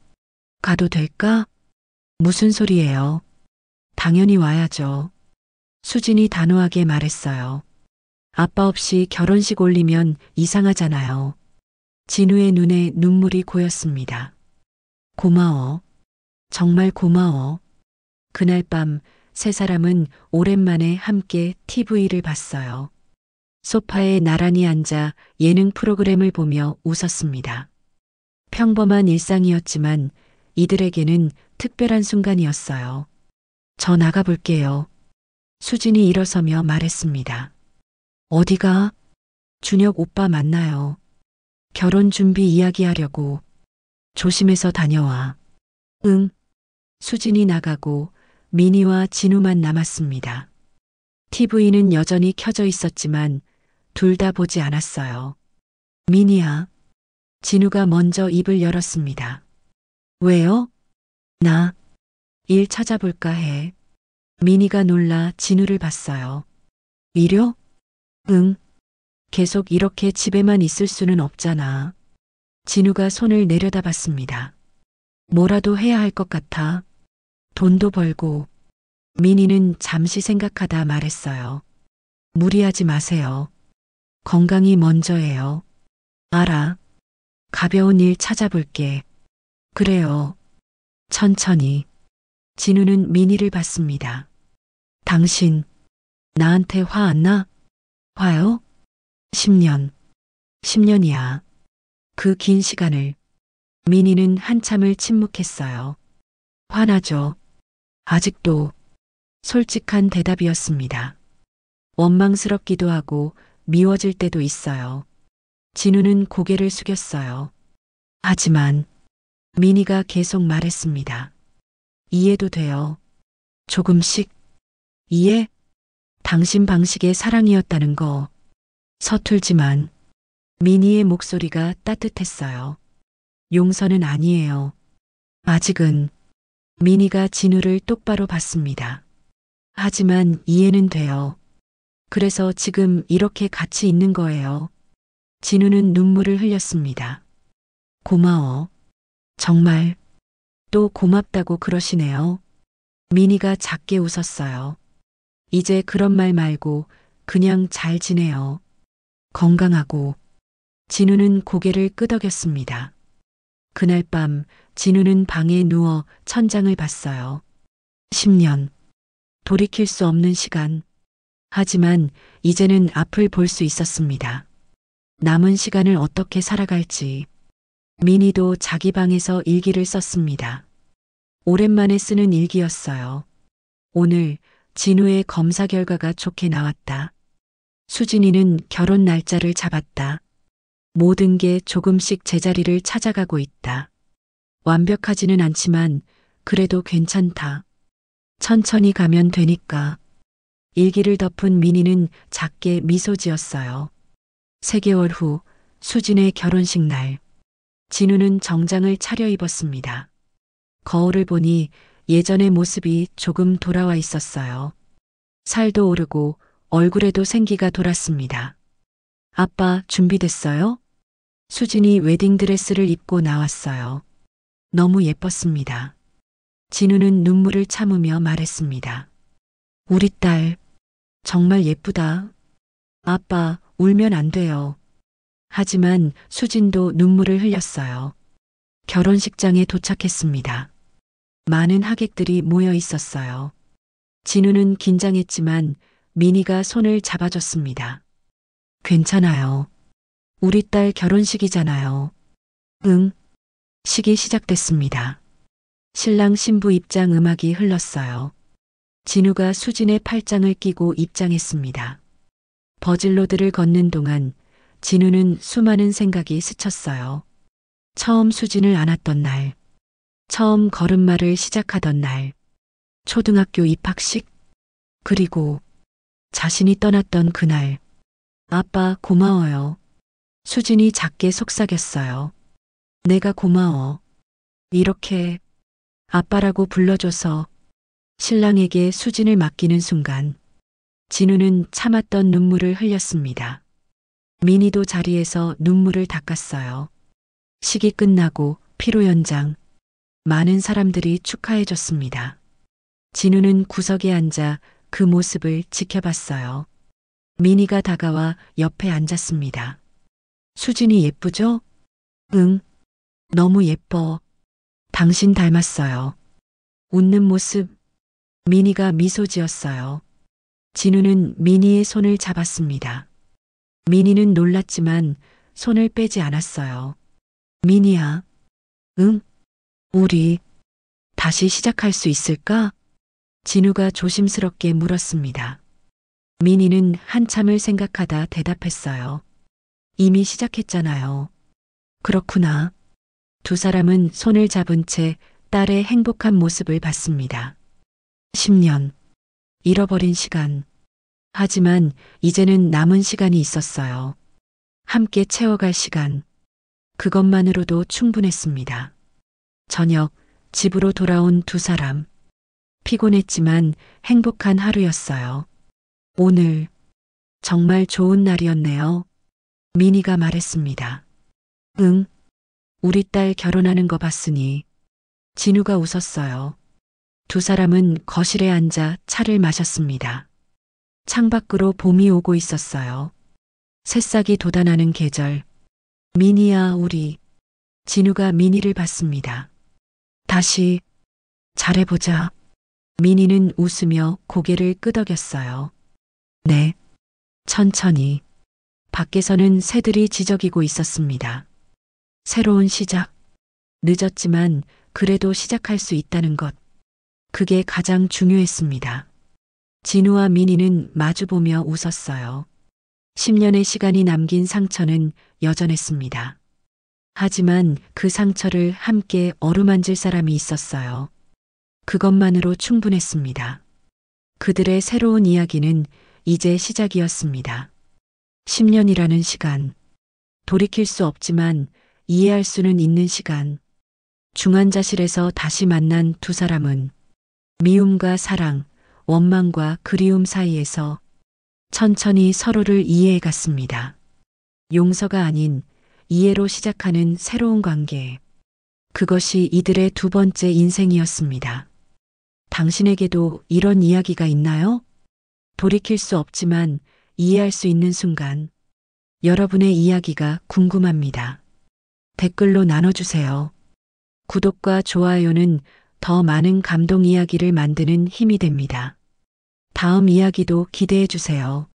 가도 될까? 무슨 소리예요? 당연히 와야죠. 수진이 단호하게 말했어요. 아빠 없이 결혼식 올리면 이상하잖아요. 진우의 눈에 눈물이 고였습니다. 고마워. 정말 고마워. 그날 밤 3사람은 오랜만에 함께 TV를 봤어요. 소파에 나란히 앉아 예능 프로그램을 보며 웃었습니다. 평범한 일상이었지만 이들에게는 특별한 순간이었어요. 저 나가볼게요. 수진이 일어서며 말했습니다. 어디가? 준혁 오빠 만나요. 결혼 준비 이야기하려고. 조심해서 다녀와. 응. 수진이 나가고 미니와 진우만 남았습니다. TV는 여전히 켜져 있었지만 둘 다 보지 않았어요. 미니야. 진우가 먼저 입을 열었습니다. 왜요? 나 일 찾아볼까 해. 미니가 놀라 진우를 봤어요. 일요? 응. 계속 이렇게 집에만 있을 수는 없잖아. 진우가 손을 내려다봤습니다. 뭐라도 해야 할 것 같아. 돈도 벌고. 미니는 잠시 생각하다 말했어요. 무리하지 마세요. 건강이 먼저예요. 알아. 가벼운 일 찾아볼게. 그래요. 천천히. 진우는 미니를 봤습니다. 당신, 나한테 화 안 나? 화요? 10년. 10년이야. 그 긴 시간을. 미니는 한참을 침묵했어요. 화나죠. 아직도. 솔직한 대답이었습니다. 원망스럽기도 하고 미워질 때도 있어요. 진우는 고개를 숙였어요. 하지만 미니가 계속 말했습니다. 이해도 돼요. 조금씩. 이해? 당신 방식의 사랑이었다는 거. 서툴지만 미니의 목소리가 따뜻했어요. 용서는 아니에요. 아직은. 미니가 진우를 똑바로 봤습니다. 하지만 이해는 돼요. 그래서 지금 이렇게 같이 있는 거예요. 진우는 눈물을 흘렸습니다. 고마워. 정말. 또 고맙다고 그러시네요. 미니가 작게 웃었어요. 이제 그런 말 말고 그냥 잘 지내요. 건강하고. 진우는 고개를 끄덕였습니다. 그날 밤 진우는 방에 누워 천장을 봤어요. 10년. 돌이킬 수 없는 시간. 하지만 이제는 앞을 볼 수 있었습니다. 남은 시간을 어떻게 살아갈지. 미니도 자기 방에서 일기를 썼습니다. 오랜만에 쓰는 일기였어요. 오늘 진우의 검사 결과가 좋게 나왔다. 수진이는 결혼 날짜를 잡았다. 모든 게 조금씩 제자리를 찾아가고 있다. 완벽하지는 않지만 그래도 괜찮다. 천천히 가면 되니까. 일기를 덮은 미니는 작게 미소 지었어요. 3개월 후 수진의 결혼식 날. 진우는 정장을 차려입었습니다. 거울을 보니 예전의 모습이 조금 돌아와 있었어요. 살도 오르고 얼굴에도 생기가 돌았습니다. 아빠 준비됐어요? 수진이 웨딩드레스를 입고 나왔어요. 너무 예뻤습니다. 진우는 눈물을 참으며 말했습니다. 우리 딸, 정말 예쁘다. 아빠, 울면 안 돼요. 하지만 수진도 눈물을 흘렸어요. 결혼식장에 도착했습니다. 많은 하객들이 모여 있었어요. 진우는 긴장했지만 미니가 손을 잡아줬습니다. 괜찮아요. 우리 딸 결혼식이잖아요. 응. 식이 시작됐습니다. 신랑 신부 입장 음악이 흘렀어요. 진우가 수진의 팔짱을 끼고 입장했습니다. 버질로드를 걷는 동안 진우는 수많은 생각이 스쳤어요. 처음 수진을 안았던 날, 처음 걸음마를 시작하던 날, 초등학교 입학식, 그리고 자신이 떠났던 그날. 아빠 고마워요. 수진이 작게 속삭였어요. 내가 고마워. 이렇게 아빠라고 불러줘서. 신랑에게 수진을 맡기는 순간 진우는 참았던 눈물을 흘렸습니다. 민희도 자리에서 눈물을 닦았어요. 식이 끝나고 피로 연장. 많은 사람들이 축하해줬습니다. 진우는 구석에 앉아 그 모습을 지켜봤어요. 민희가 다가와 옆에 앉았습니다. 수진이 예쁘죠? 응, 너무 예뻐. 당신 닮았어요. 웃는 모습. 민희가 미소 지었어요. 진우는 민희의 손을 잡았습니다. 민희는 놀랐지만 손을 빼지 않았어요. 민희야, 응? 우리 다시 시작할 수 있을까? 진우가 조심스럽게 물었습니다. 민희는 한참을 생각하다 대답했어요. 이미 시작했잖아요. 그렇구나. 두 사람은 손을 잡은 채 딸의 행복한 모습을 봤습니다. 10년. 잃어버린 시간. 하지만 이제는 남은 시간이 있었어요. 함께 채워갈 시간. 그것만으로도 충분했습니다. 저녁, 집으로 돌아온 두 사람. 피곤했지만 행복한 하루였어요. 오늘 정말 좋은 날이었네요. 민희가 말했습니다. 응, 우리 딸 결혼하는 거 봤으니. 진우가 웃었어요. 두 사람은 거실에 앉아 차를 마셨습니다. 창밖으로 봄이 오고 있었어요. 새싹이 돋아나는 계절. 민희야, 우리. 진우가 민희를 봤습니다. 다시 잘해보자. 민희는 웃으며 고개를 끄덕였어요. 네. 천천히. 밖에서는 새들이 지저귀고 있었습니다. 새로운 시작. 늦었지만 그래도 시작할 수 있다는 것. 그게 가장 중요했습니다. 진우와 민희는 마주보며 웃었어요. 10년의 시간이 남긴 상처는 여전했습니다. 하지만 그 상처를 함께 어루만질 사람이 있었어요. 그것만으로 충분했습니다. 그들의 새로운 이야기는 이제 시작이었습니다. 10년이라는 시간. 돌이킬 수 없지만 이해할 수는 있는 시간. 중환자실에서 다시 만난 두 사람은 미움과 사랑, 원망과 그리움 사이에서 천천히 서로를 이해해 갔습니다. 용서가 아닌 이해로 시작하는 새로운 관계. 그것이 이들의 두 번째 인생이었습니다. 당신에게도 이런 이야기가 있나요? 돌이킬 수 없지만 이해할 수 있는 순간. 여러분의 이야기가 궁금합니다. 댓글로 나눠주세요. 구독과 좋아요는 더 많은 감동 이야기를 만드는 힘이 됩니다. 다음 이야기도 기대해 주세요.